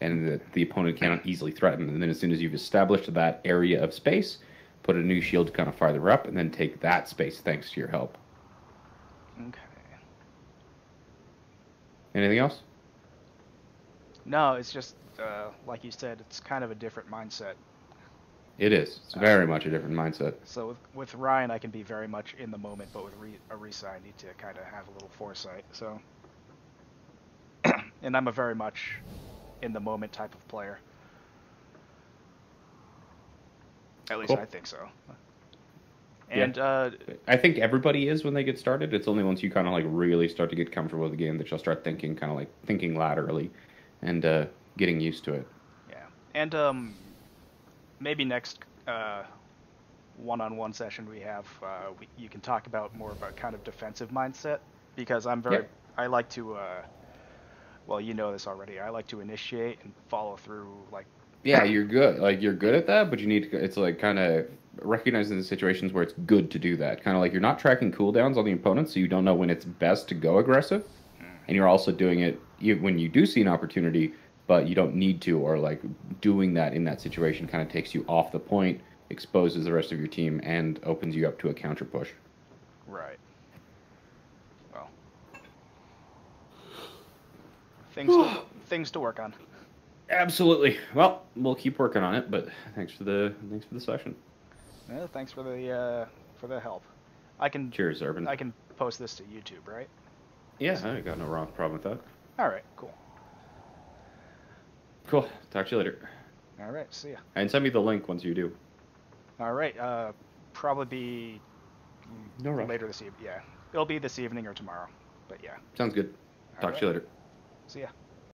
and that the opponent cannot easily threaten. And then as soon as you've established that area of space, put a new shield kind of farther up, and then take that space thanks to your help. Okay. Anything else? No, it's just, like you said, it's kind of a different mindset. It is. It's very much a different mindset. So with Ryan, I can be very much in the moment, but with Orisa, I need to kind of have a little foresight. So, and I'm a very much in the moment type of player. At least I think so. And I think everybody is when they get started. It's only once you kind of like really start to get comfortable with the game that you'll start thinking kind of like thinking laterally and getting used to it. Yeah. And maybe next one-on-one session we have, you can talk about more about kind of defensive mindset, because I'm very I like to well, you know this already. I like to initiate and follow through like. Yeah, you're good. Like, you're good at that, but you need to, it's like kind of recognizing the situations where it's good to do that. Kind of like you're not tracking cooldowns on the opponent, so you don't know when it's best to go aggressive. And you're also doing it when you do see an opportunity, but you don't need to, or like doing that in that situation kind of takes you off the point, exposes the rest of your team, and opens you up to a counter push. Right. Well, things to work on. Absolutely. Well, we'll keep working on it, but thanks for the session. Yeah, thanks for the help. I can. Cheers, Urban. I can post this to YouTube, right? Yeah, I got no wrong problem with that. All right, cool. Cool. Talk to you later. All right, see ya. And send me the link once you do. All right, probably be No rush. later this evening. Yeah, it'll be this evening or tomorrow. But yeah. Sounds good. Talk to you later. See ya.